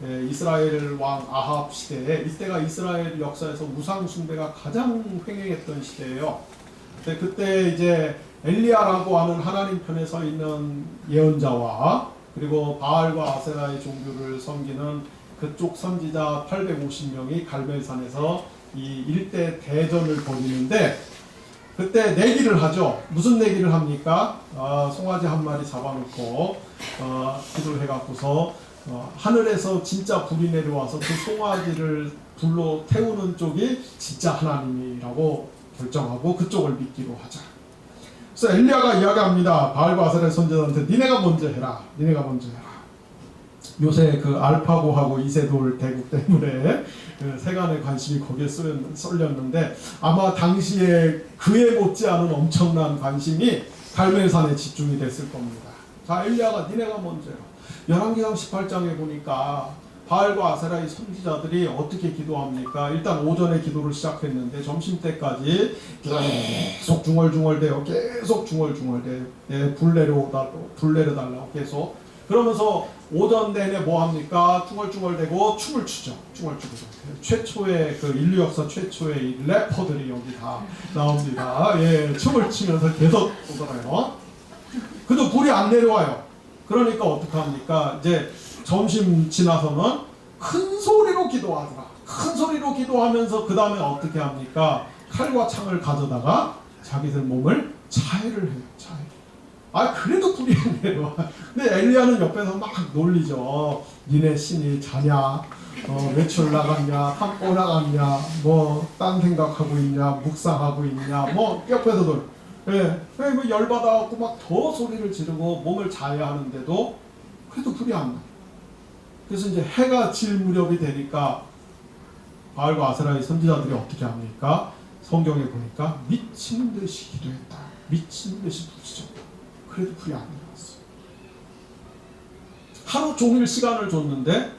A: 예, 이스라엘 왕 아합 시대에, 이때가 이스라엘 역사에서 우상 숭배가 가장 횡행했던 시대예요. 그때 이제 엘리야라고 하는 하나님 편에 서 있는 예언자와 그리고 바알과 아세라의 종교를 섬기는 그쪽 선지자 850명이 갈멜산에서 이 일대 대전을 벌이는데, 그때 내기를 하죠. 무슨 내기를 합니까? 송아지 한 마리 잡아놓고 기도를 해갖고서 하늘에서 진짜 불이 내려와서 그 송아지를 불로 태우는 쪽이 진짜 하나님이라고 결정하고 그쪽을 믿기로 하자. 그래서 엘리야가 이야기합니다. 바알과 아세라 선지자한테 니네가 먼저 해라. 니네가 먼저 해라. 요새 그 알파고하고 이세돌 대국 때문에 그 세간의 관심이 거기에 쏠렸는데, 아마 당시에 그에 못지않은 엄청난 관심이 갈멜산에 집중이 됐을 겁니다. 자, 엘리야가 니네가 먼저 해라. 열왕기상 18장에 보니까 바알과 아세라의 선지자들이 어떻게 기도합니까? 일단 오전에 기도를 시작했는데 점심때까지 계속 중얼중얼대요. 계속 중얼중얼대요. 예, 불 내려달라고 계속. 그러면서 오전 내내 뭐 합니까? 중얼중얼대고 춤을 추죠. 춤을 추고. 최초의 그 인류 역사 최초의 래퍼들이 여기 다 나옵니다. 예, 춤을 추면서 계속 오더라요. 그래도 불이 안 내려와요. 그러니까 어떡합니까? 이제 점심 지나서는 큰 소리로 기도하더라. 큰 소리로 기도하면서 그 다음에 어떻게 합니까? 칼과 창을 가져다가 자기들 몸을 자해를 해요. 자해. 그래도 불이 안 내려와. 근데 엘리야는 옆에서 막 놀리죠. 니네 신이 자냐? 외출 나갔냐? 탐고 나갔냐? 뭐 딴 생각하고 있냐? 묵상하고 있냐? 뭐 옆에서도 예, 뭐 열받아갖고 막 더 소리를 지르고 몸을 자해하는데도 그래도 불이 안 나. 그래서 이제 해가 질 무렵이 되니까 바알과 아세라의 선지자들이 어떻게 합니까? 성경에 보니까 미친 듯이 기도했다. 미친 듯이 부르짖었다. 그래도 불이 안 내려왔어요. 하루 종일 시간을 줬는데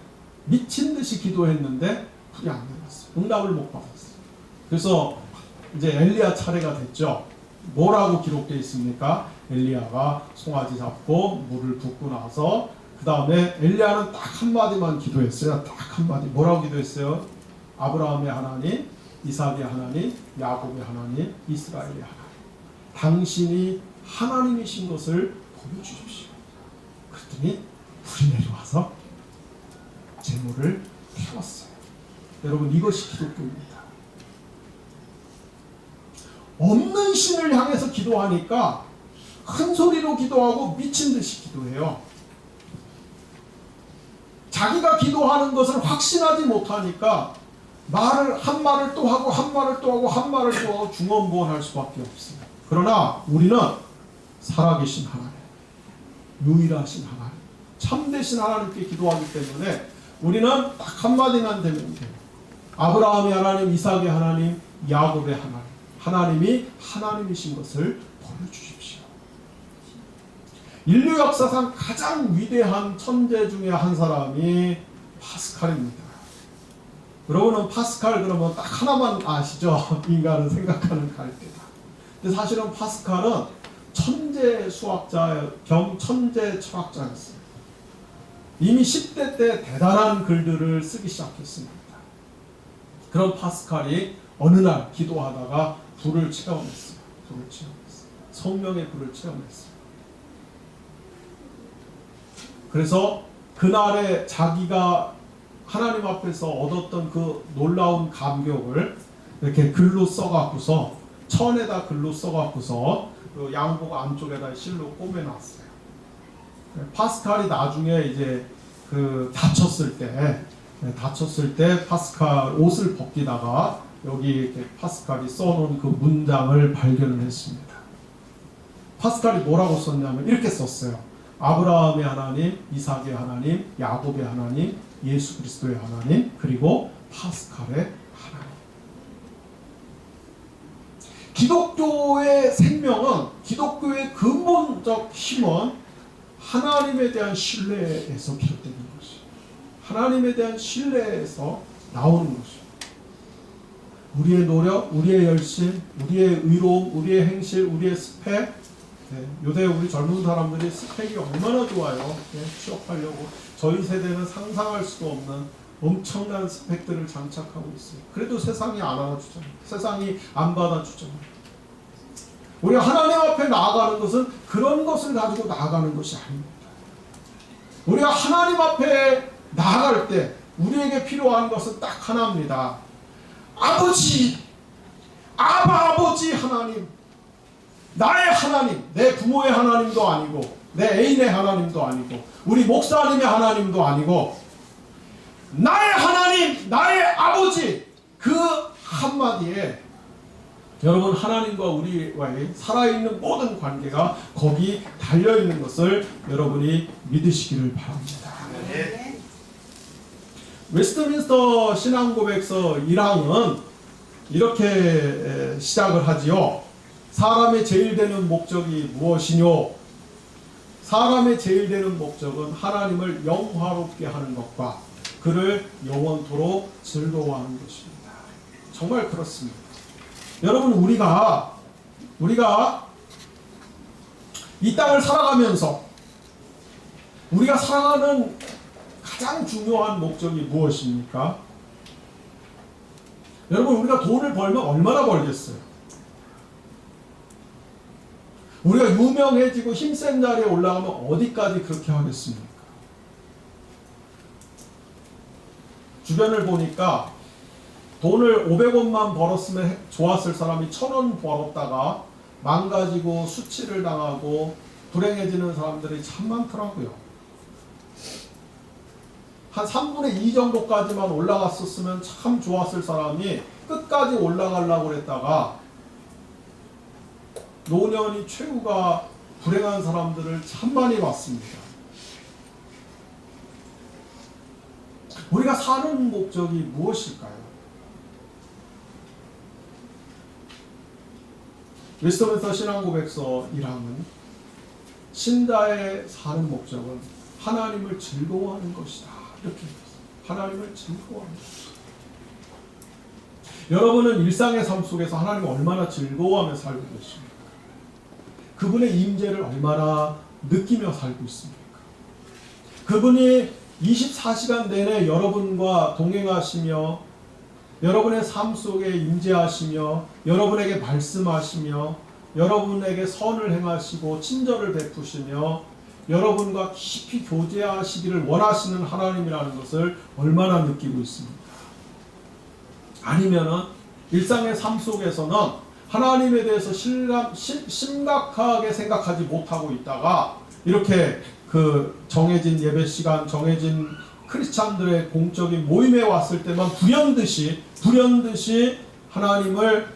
A: 미친 듯이 기도했는데 불이 안 내려왔어요. 응답을 못 받았어요. 그래서 이제 엘리야 차례가 됐죠. 뭐라고 기록되어 있습니까? 엘리야가 송아지 잡고 물을 붓고 나서 그 다음에 엘리야는 딱 한마디만 기도했어요. 딱 한마디. 뭐라고 기도했어요? 아브라함의 하나님, 이삭의 하나님, 야곱의 하나님, 이스라엘의 하나님. 당신이 하나님이신 것을 보여주십시오. 그랬더니 불이 내려와서 재물을 태웠어요. 여러분, 이것이 기독교입니다. 없는 신을 향해서 기도하니까 큰 소리로 기도하고 미친 듯이 기도해요. 자기가 기도하는 것을 확신하지 못하니까 한 말을 또 하고 한 말을 또 하고 한 말을 또 하고 중언부언할 수밖에 없어요. 그러나 우리는 살아계신 하나님, 유일하신 하나님, 참되신 하나님께 기도하기 때문에 우리는 딱 한마디만 되면 돼요. 아브라함의 하나님, 이삭의 하나님, 야곱의 하나님, 하나님이 하나님이신 것을 보여주십시오. 인류 역사상 가장 위대한 천재 중에 한 사람이 파스칼입니다. 여러분은 파스칼 그러면 딱 하나만 아시죠? 인간은 생각하는 갈대다. 근데 사실은 파스칼은 천재 수학자 겸 천재 철학자였어요. 이미 10대 때 대단한 글들을 쓰기 시작했습니다. 그런 파스칼이 어느 날 기도하다가 불을 체험했어요. 성령의 불을 체험했어요. 그래서 그날에 자기가 하나님 앞에서 얻었던 그 놀라운 감격을 이렇게 글로 써갖고서 천에다 글로 써갖고서 그 양복 안쪽에다 실로 꿰매놨어요. 파스칼이 나중에 이제 그 다쳤을 때 파스칼 옷을 벗기다가 여기 이렇게 파스칼이 써놓은 그 문장을 발견을 했습니다. 파스칼이 뭐라고 썼냐면 이렇게 썼어요. 아브라함의 하나님, 이삭의 하나님, 야곱의 하나님, 예수 그리스도의 하나님, 그리고 파스칼의 하나님. 기독교의 생명은, 기독교의 근본적 힘은 하나님에 대한 신뢰에서 비롯되는 것이에요. 하나님에 대한 신뢰에서 나오는 것이에요. 우리의 노력, 우리의 열심, 우리의 의로움, 우리의 행실, 우리의 스펙. 요새 우리 젊은 사람들이 스펙이 얼마나 좋아요. 취업하려고. 저희 세대는 상상할 수도 없는 엄청난 스펙들을 장착하고 있어요. 그래도 세상이 안 알아주잖아요. 세상이 안 받아주잖아요. 우리가 하나님 앞에 나아가는 것은 그런 것을 가지고 나아가는 것이 아닙니다. 우리가 하나님 앞에 나아갈 때 우리에게 필요한 것은 딱 하나입니다. 아버지, 아버지 하나님, 나의 하나님, 내 부모의 하나님도 아니고 내 애인의 하나님도 아니고 우리 목사님의 하나님도 아니고 나의 하나님, 나의 아버지, 그 한마디에 여러분 하나님과 우리와의 살아있는 모든 관계가 거기 달려있는 것을 여러분이 믿으시기를 바랍니다. 네. 웨스트민스터 신앙고백서 1항은 이렇게 시작을 하지요. 사람의 제일 되는 목적이 무엇이뇨? 사람의 제일 되는 목적은 하나님을 영화롭게 하는 것과 그를 영원토록 즐거워하는 것입니다. 정말 그렇습니다. 여러분 우리가 이 땅을 살아가면서 우리가 살아가는 가장 중요한 목적이 무엇입니까? 여러분 우리가 돈을 벌면 얼마나 벌겠어요? 우리가 유명해지고 힘센 자리에 올라가면 어디까지 그렇게 하겠습니까? 주변을 보니까 돈을 500원만 벌었으면 좋았을 사람이 1000원 벌었다가 망가지고 수치를 당하고 불행해지는 사람들이 참 많더라고요. 한 3분의 2 정도까지만 올라갔었으면 참 좋았을 사람이 끝까지 올라가려고 했다가 노년이 최후가 불행한 사람들을 참 많이 봤습니다. 우리가 사는 목적이 무엇일까요? 웨스트민스터 신앙고백서 1항은 신자의 사는 목적은 하나님을 즐거워하는 것이다. 이렇게 하나님을 즐거워하는 것이다. 여러분은 일상의 삶 속에서 하나님을 얼마나 즐거워하며 살고 계십니까? 그분의 임재를 얼마나 느끼며 살고 있습니까? 그분이 24시간 내내 여러분과 동행하시며 여러분의 삶 속에 임재하시며 여러분에게 말씀하시며 여러분에게 선을 행하시고 친절을 베푸시며 여러분과 깊이 교제하시기를 원하시는 하나님이라는 것을 얼마나 느끼고 있습니까? 아니면은 일상의 삶 속에서는 하나님에 대해서 심각하게 생각하지 못하고 있다가 이렇게 그 정해진 예배 시간, 정해진 크리스찬들의 공적인 모임에 왔을 때만 불현듯이 하나님을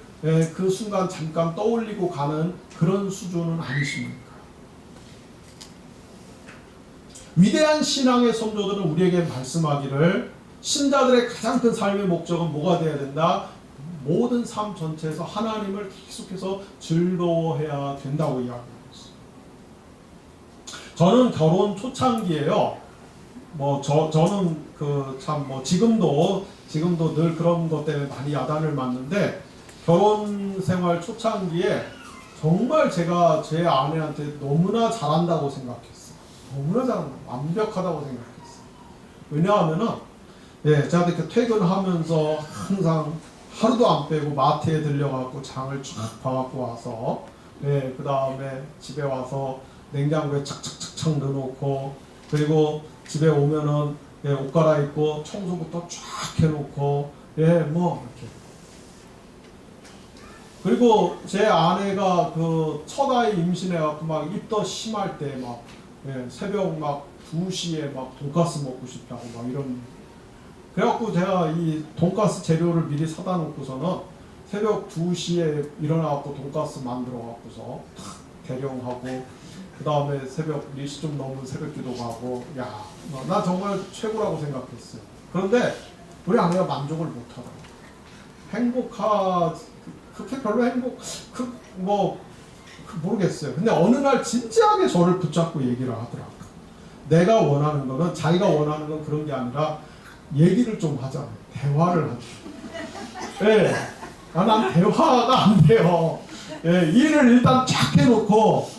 A: 그 순간 잠깐 떠올리고 가는 그런 수준은 아니십니까? 위대한 신앙의 선조들은 우리에게 말씀하기를 신자들의 가장 큰 삶의 목적은 뭐가 되어야 된다? 모든 삶 전체에서 하나님을 계속해서 즐거워해야 된다고 이야기합니다. 저는 결혼 초창기에요. 저는 지금도 늘 그런 것 때문에 많이 야단을 맞는데 결혼 생활 초창기에 정말 제가 제 아내한테 너무나 잘한다고 생각했어요. 너무나 잘한다, 완벽하다고 생각했어요. 왜냐하면은 제가 이렇게 퇴근하면서 항상 하루도 안 빼고 마트에 들려갖고 장을 쫙 봐갖고 와서 그 다음에 집에 와서 냉장고에 착착착착 넣어놓고 그리고 집에 오면은 옷 갈아입고 청소부터 쫙 해놓고 이렇게 그리고 제 아내가 그 첫 아이 임신해갖고 막 입덧 심할 때 막 새벽 막 2시에 막 돈가스 먹고 싶다고 막 이런 그래갖고 제가 이 돈가스 재료를 미리 사다 놓고서는 새벽 2시에 일어나갖고 돈가스 만들어갖고서 탁 대령하고 그 다음에 새벽 4시 좀 넘은 새벽기도 가고 나 정말 최고라고 생각했어요. 그런데 우리 아내가 만족을 못하더라고요. 그렇게 별로 모르겠어요. 근데 어느 날 진지하게 저를 붙잡고 얘기를 하더라고요. 내가 원하는 거는, 자기가 원하는 건 그런 게 아니라 얘기를 좀 하자. 대화를 하자. 예. 난 대화가 안 돼요. 예, 일을 일단 쫙 해놓고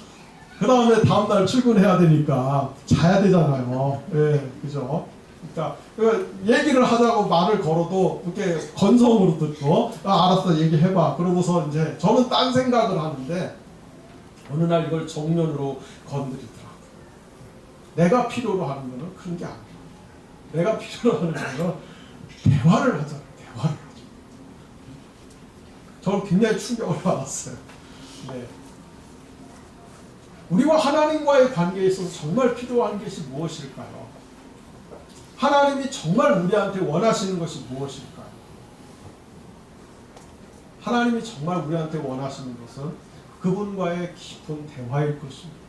A: 그 다음에 다음날 출근해야 되니까 자야 되잖아요. 예, 그죠? 그러니까 얘기를 하자고 말을 걸어도 이렇게 건성으로 듣고 알았어 얘기해봐. 그러고서 이제 저는 딴 생각을 하는데 어느 날 이걸 정면으로 건드리더라고요. 내가 필요로 하는 거는 그런 게 아니에요. 내가 필요로 하는 거는 대화를 하자. 대화를 하자. 저는 굉장히 충격을 받았어요. 네. 우리와 하나님과의 관계에 있어서 정말 필요한 것이 무엇일까요? 하나님이 정말 우리한테 원하시는 것이 무엇일까요? 하나님이 정말 우리한테 원하시는 것은 그분과의 깊은 대화일 것입니다.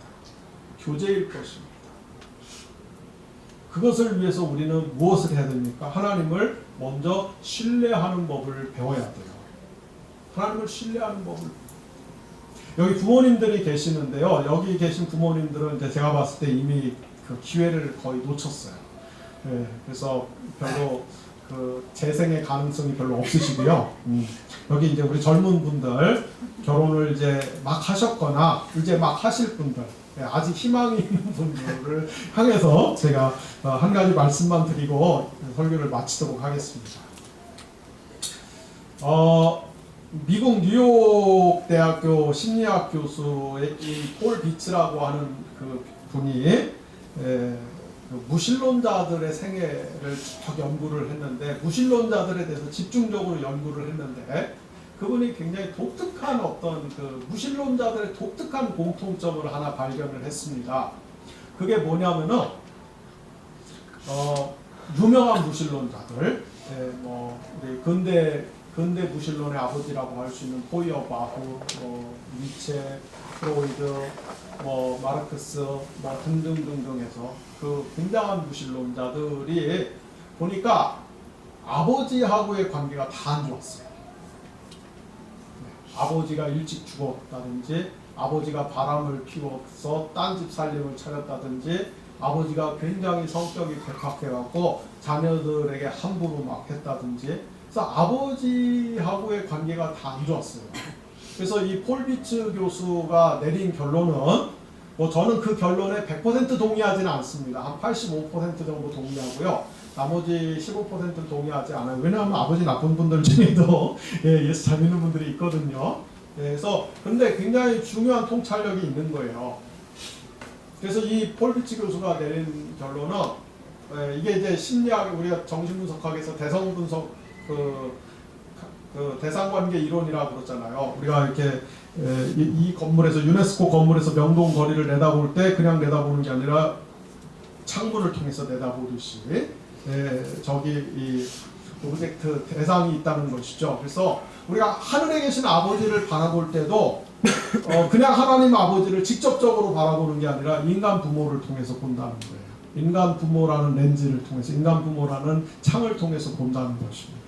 A: 교제일 것입니다. 그것을 위해서 우리는 무엇을 해야 됩니까? 하나님을 먼저 신뢰하는 법을 배워야 돼요. 하나님을 신뢰하는 법을. 여기 부모님들이 계시는데요. 여기 계신 부모님들은 이제 제가 봤을 때 이미 그 기회를 거의 놓쳤어요. 네, 그래서 별로 그 재생의 가능성이 별로 없으시고요. 여기 이제 우리 젊은 분들 결혼을 이제 막 하셨거나 이제 막 하실 분들, 아직 희망이 있는 분들을 향해서 제가 한 가지 말씀만 드리고 설교를 마치도록 하겠습니다. 미국 뉴욕 대학교 심리학 교수의 이 폴 비츠라고 하는 그 분이 무신론자들의 생애를 쭉 연구를 했는데, 무신론자들에 대해서 집중적으로 연구를 했는데, 그분이 굉장히 독특한 어떤 그 무신론자들의 독특한 공통점을 하나 발견을 했습니다. 그게 뭐냐면은 유명한 무신론자들, 우리 근대 무신론의 아버지라고 할 수 있는 포이어바흐, 니체, 프로이드, 마르크스, 등등등등해서 그 굉장한 무신론자들이 보니까 아버지하고의 관계가 다 안 좋았어요. 아버지가 일찍 죽었다든지, 아버지가 바람을 피워서 딴 집 살림을 차렸다든지, 아버지가 굉장히 성격이 괴팍해갖고 자녀들에게 함부로 막 했다든지, 그래서 아버지하고의 관계가 다 안 좋았어요. 그래서 이 폴 비츠 교수가 내린 결론은, 저는 그 결론에 100% 동의하지는 않습니다. 한 85% 정도 동의하고요. 나머지 15%는 동의하지 않아요. 왜냐하면 아버지 나쁜 분들 중에도 예수 잘 믿는 분들이 있거든요. 그래서 근데 굉장히 중요한 통찰력이 있는 거예요. 그래서 이 폴 비츠 교수가 내린 결론은, 이게 이제 심리학, 우리가 정신분석학에서 대성분석 그 대상관계 이론이라고 그러잖아요. 우리가 이렇게 이 건물에서, 유네스코 건물에서 명동 거리를 내다볼 때 그냥 내다보는 게 아니라 창문을 통해서 내다보듯이 저기 이 오브젝트 대상이 있다는 것이죠. 그래서 우리가 하늘에 계신 아버지를 바라볼 때도 그냥 하나님 아버지를 직접적으로 바라보는 게 아니라 인간 부모를 통해서 본다는 거예요. 인간 부모라는 렌즈를 통해서, 인간 부모라는 창을 통해서 본다는 것입니다.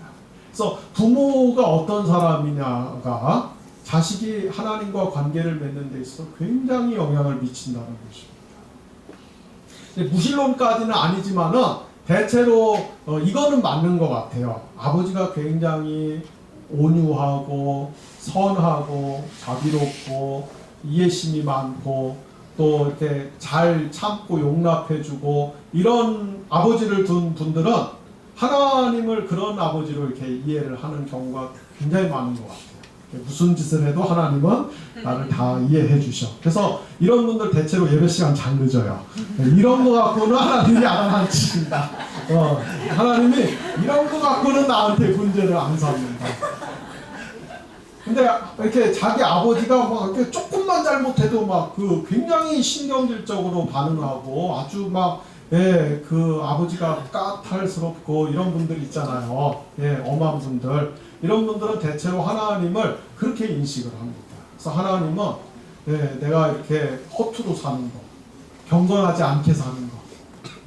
A: 그래서 부모가 어떤 사람이냐가 자식이 하나님과 관계를 맺는 데 있어서 굉장히 영향을 미친다는 것입니다. 무신론까지는 아니지만은 대체로 이거는 맞는 것 같아요. 아버지가 굉장히 온유하고 선하고 자비롭고 이해심이 많고 또 이렇게 잘 참고 용납해주고 이런 아버지를 둔 분들은 하나님을 그런 아버지로 이렇게 이해를 하는 경우가 굉장히 많은 것 같아요. 무슨 짓을 해도 하나님은 나를 다 이해해 주셔. 그래서 이런 분들 대체로 예배 시간 잘 늦어요. 이런 거 갖고는 하나님이 안 하신다. 하나님이 이런 거 갖고는 나한테 문제를 안 삼는다. 근데 이렇게 자기 아버지가 막 이렇게 조금만 잘못해도 막 그 굉장히 신경질적으로 반응하고 아주 막 그 아버지가 까탈스럽고 이런 분들 있잖아요. 엄한 분들. 이런 분들은 대체로 하나님을 그렇게 인식을 합니다. 그래서 하나님은 내가 이렇게 허투루 사는 거, 경건하지 않게 사는 거,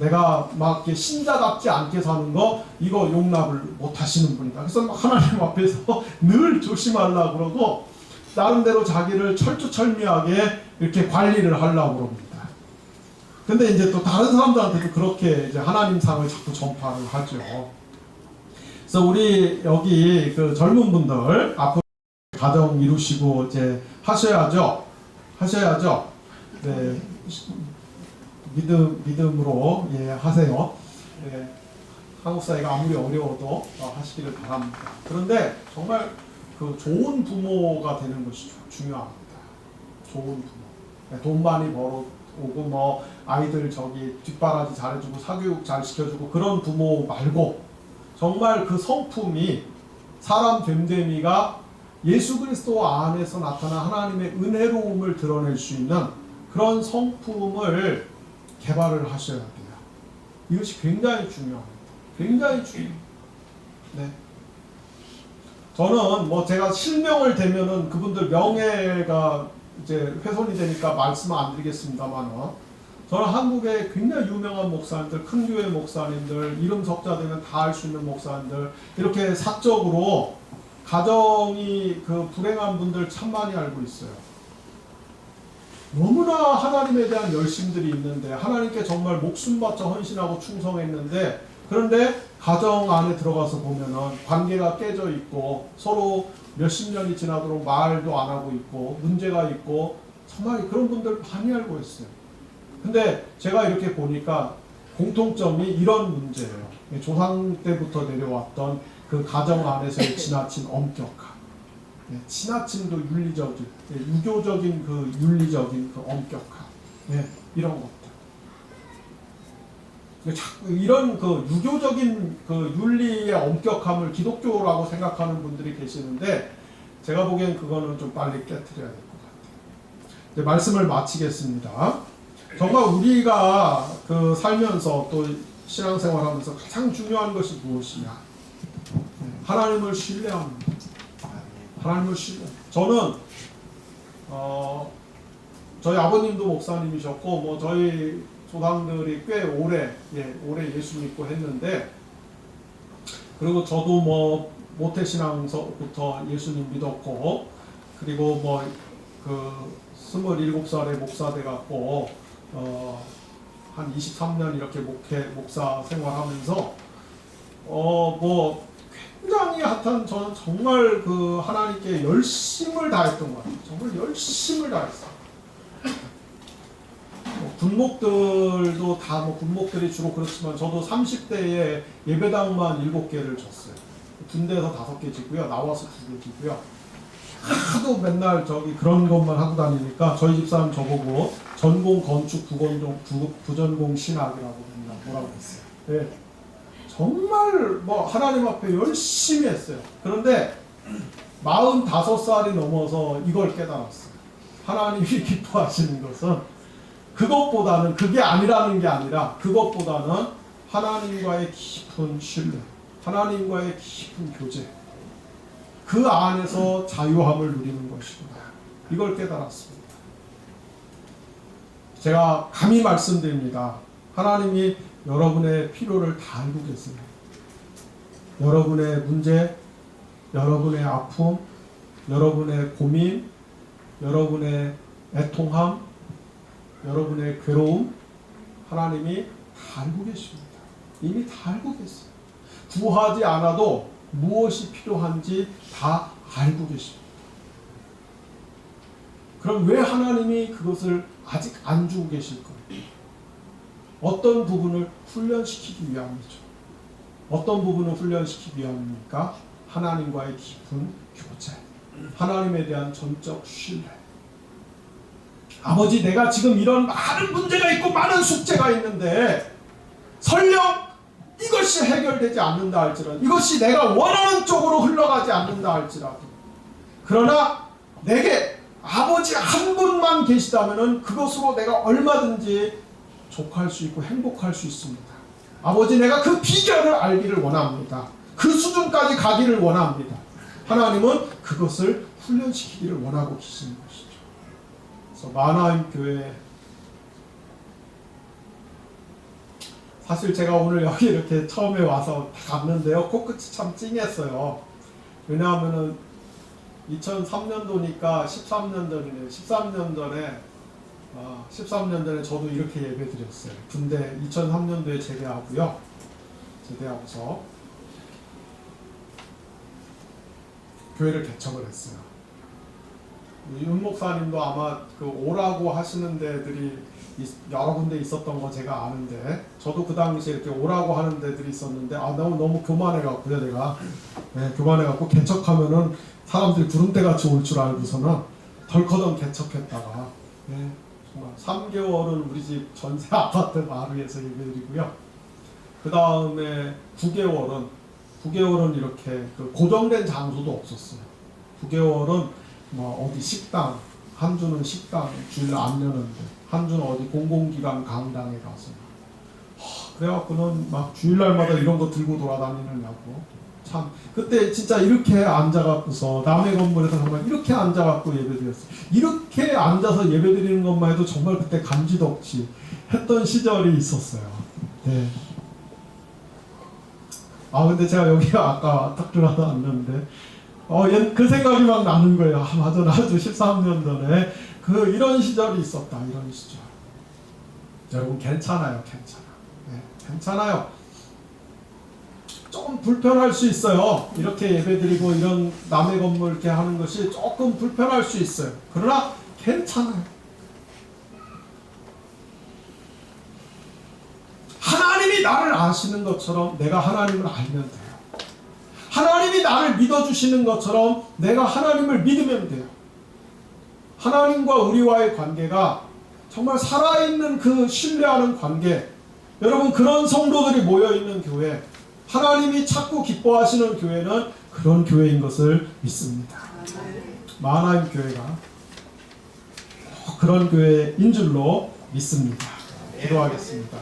A: 내가 막 이렇게 신자답지 않게 사는 거 이거 용납을 못 하시는 분이다. 그래서 하나님 앞에서 늘 조심하려고 그러고 나름대로 자기를 철두철미하게 이렇게 관리를 하려고 그럽니다. 근데 이제 또 다른 사람들한테도 그렇게 이제 하나님 상을 자꾸 전파를 하죠. 그래서 우리 여기 그 젊은 분들 앞으로 가정 이루시고 이제 하셔야죠. 네. 믿음으로 예, 하세요. 예, 한국 사회가 아무리 어려워도 하시기를 바랍니다. 그런데 정말 그 좋은 부모가 되는 것이 중요합니다. 좋은 부모. 예, 돈 많이 벌어오고 뭐 아이들 저기 뒷바라지 잘해주고 사교육 잘 시켜주고 그런 부모 말고 정말 그 성품이 사람 됨됨이가 예수 그리스도 안에서 나타난 하나님의 은혜로움을 드러낼 수 있는 그런 성품을 개발을 하셔야 돼요. 이것이 굉장히 중요합니다. 굉장히 중요해요. 네. 저는 뭐 제가 실명을 대면은 그분들 명예가 이제 훼손이 되니까 말씀 안 드리겠습니다만, 저는 한국에 굉장히 유명한 목사님들, 큰 교회 목사님들, 이름 석자 되면 다 알 수 있는 목사님들, 이렇게 사적으로 가정이 그 불행한 분들 참 많이 알고 있어요. 너무나 하나님에 대한 열심들이 있는데 하나님께 정말 목숨 바쳐 헌신하고 충성했는데, 그런데 가정 안에 들어가서 보면은 관계가 깨져 있고 서로 몇십 년이 지나도록 말도 안 하고 있고 문제가 있고 정말 그런 분들 많이 알고 있어요. 근데 제가 이렇게 보니까 공통점이 이런 문제예요. 조상 때부터 내려왔던 그 가정 안에서의 지나친 엄격함, 지나침도 윤리적인, 유교적인 그 윤리적인 그 엄격함, 이런 것들. 자꾸 이런 그 유교적인 그 윤리의 엄격함을 기독교라고 생각하는 분들이 계시는데, 제가 보기엔 그거는 좀 빨리 깨트려야 될 것 같아요. 이제 말씀을 마치겠습니다. 정말 우리가 그 살면서 또 신앙생활하면서 가장 중요한 것이 무엇이냐? 하나님을 신뢰합니다. 하나님을 신뢰. 저는 저희 아버님도 목사님이셨고 뭐 저희 조상들이 꽤 오래 예수 믿고 했는데, 그리고 저도 뭐 모태신앙서부터 예수님 믿었고, 그리고 뭐 그 27살에 목사 돼갖고 한 23년 이렇게 목사 생활하면서 뭐 굉장히 핫한, 저는 정말 그 하나님께 열심을 다했던 것 같아요. 정말 열심을 다했어요. 군목들도 다 뭐 군목들이 주로 그렇지만 저도 30대에 예배당만 7개를 졌어요. 군대에서 5개 지고요, 나와서 2개 지고요. 하도 맨날 저기 그런 것만 하고 다니니까 저희 집사람 저보고 전공 건축 부전공 신학이라고 뭐라고 했어요. 네. 정말 뭐 하나님 앞에 열심히 했어요. 그런데 45살이 넘어서 이걸 깨달았어요. 하나님이 기뻐하시는 것은 그것보다는, 그게 아니라는 게 아니라 그것보다는 하나님과의 깊은 신뢰, 하나님과의 깊은 교제, 그 안에서 자유함을 누리는 것이구나. 이걸 깨달았습니다. 제가 감히 말씀드립니다. 하나님이 여러분의 필요를 다 알고 계세요. 여러분의 문제, 여러분의 아픔, 여러분의 고민, 여러분의 애통함, 여러분의 괴로움, 하나님이 다 알고 계십니다. 이미 다 알고 계세요. 구하지 않아도 무엇이 필요한지 다 알고 계십니다. 그럼 왜 하나님이 그것을 아직 안 주고 계실 거예요? 어떤 부분을 훈련시키기 위함이죠. 어떤 부분을 훈련시키기 위함입니까? 하나님과의 깊은 교제, 하나님에 대한 전적 신뢰. 아버지, 내가 지금 이런 많은 문제가 있고 많은 숙제가 있는데 설령 이것이 해결되지 않는다 할지라도, 이것이 내가 원하는 쪽으로 흘러가지 않는다 할지라도, 그러나 내게 아버지 한 분만 계시다면 그것으로 내가 얼마든지 족할 수 있고 행복할 수 있습니다. 아버지, 내가 그 비결을 알기를 원합니다. 그 수준까지 가기를 원합니다. 하나님은 그것을 훈련시키기를 원하고 계시는 것이죠. 그래서 마나임 교회 사실 제가 오늘 여기 이렇게 처음에 와서 갔는데요. 코끝이 참 찡했어요. 왜냐하면은 2003년도니까 13년 전이네요. 13년 전에 저도 이렇게 예배 드렸어요. 군대 2003년도에 제대하고요. 제대하고서 교회를 개척을 했어요. 윤 목사님도 아마 그 오라고 하시는 데들이 여러 군데 있었던 거 제가 아는데, 저도 그 당시에 이렇게 오라고 하는 데들이 있었는데, 너무 교만해갖고요, 내가. 네, 교만해갖고 개척하면은 사람들이 구름대같이 올 줄 알고서는 덜커덩 개척했다가, 네, 정말 3개월은 우리 집 전세 아파트 마루에서 예배드리고요. 그 다음에 9개월은 이렇게 그 고정된 장소도 없었어요. 9개월은 뭐 어디 식당, 한 주는 식당 주일 안 여는데, 한 주는 어디 공공기관 강당에 가서, 그래갖고는 막 주일날마다 이런 거 들고 돌아다니느냐고. 참 그때 진짜 이렇게 앉아갖고서 남의 건물에서 정말 이렇게 앉아갖고 예배드렸어요. 이렇게 앉아서 예배드리는 것만 해도 정말 그때 감지덕지 했던 시절이 있었어요. 네. 근데 제가 여기 아까 딱 들어서 왔는데 그 생각이 막 나는 거예요. 맞아, 나도 13년 전에 이런 시절이 있었다. 이런 시절. 여러분 괜찮아요. 네, 괜찮아요. 조금 불편할 수 있어요. 이렇게 예배드리고 이런 남의 건물 이렇게 하는 것이 조금 불편할 수 있어요. 그러나 괜찮아요. 하나님이 나를 아시는 것처럼 내가 하나님을 알면 돼요. 하나님이 나를 믿어주시는 것처럼 내가 하나님을 믿으면 돼요. 하나님과 우리와의 관계가 정말 살아있는 그 신뢰하는 관계, 여러분 그런 성도들이 모여있는 교회, 하나님이 찾고 기뻐하시는 교회는 그런 교회인 것을 믿습니다. 마하나임 교회가 그런 교회인 줄로 믿습니다. 기도하겠습니다.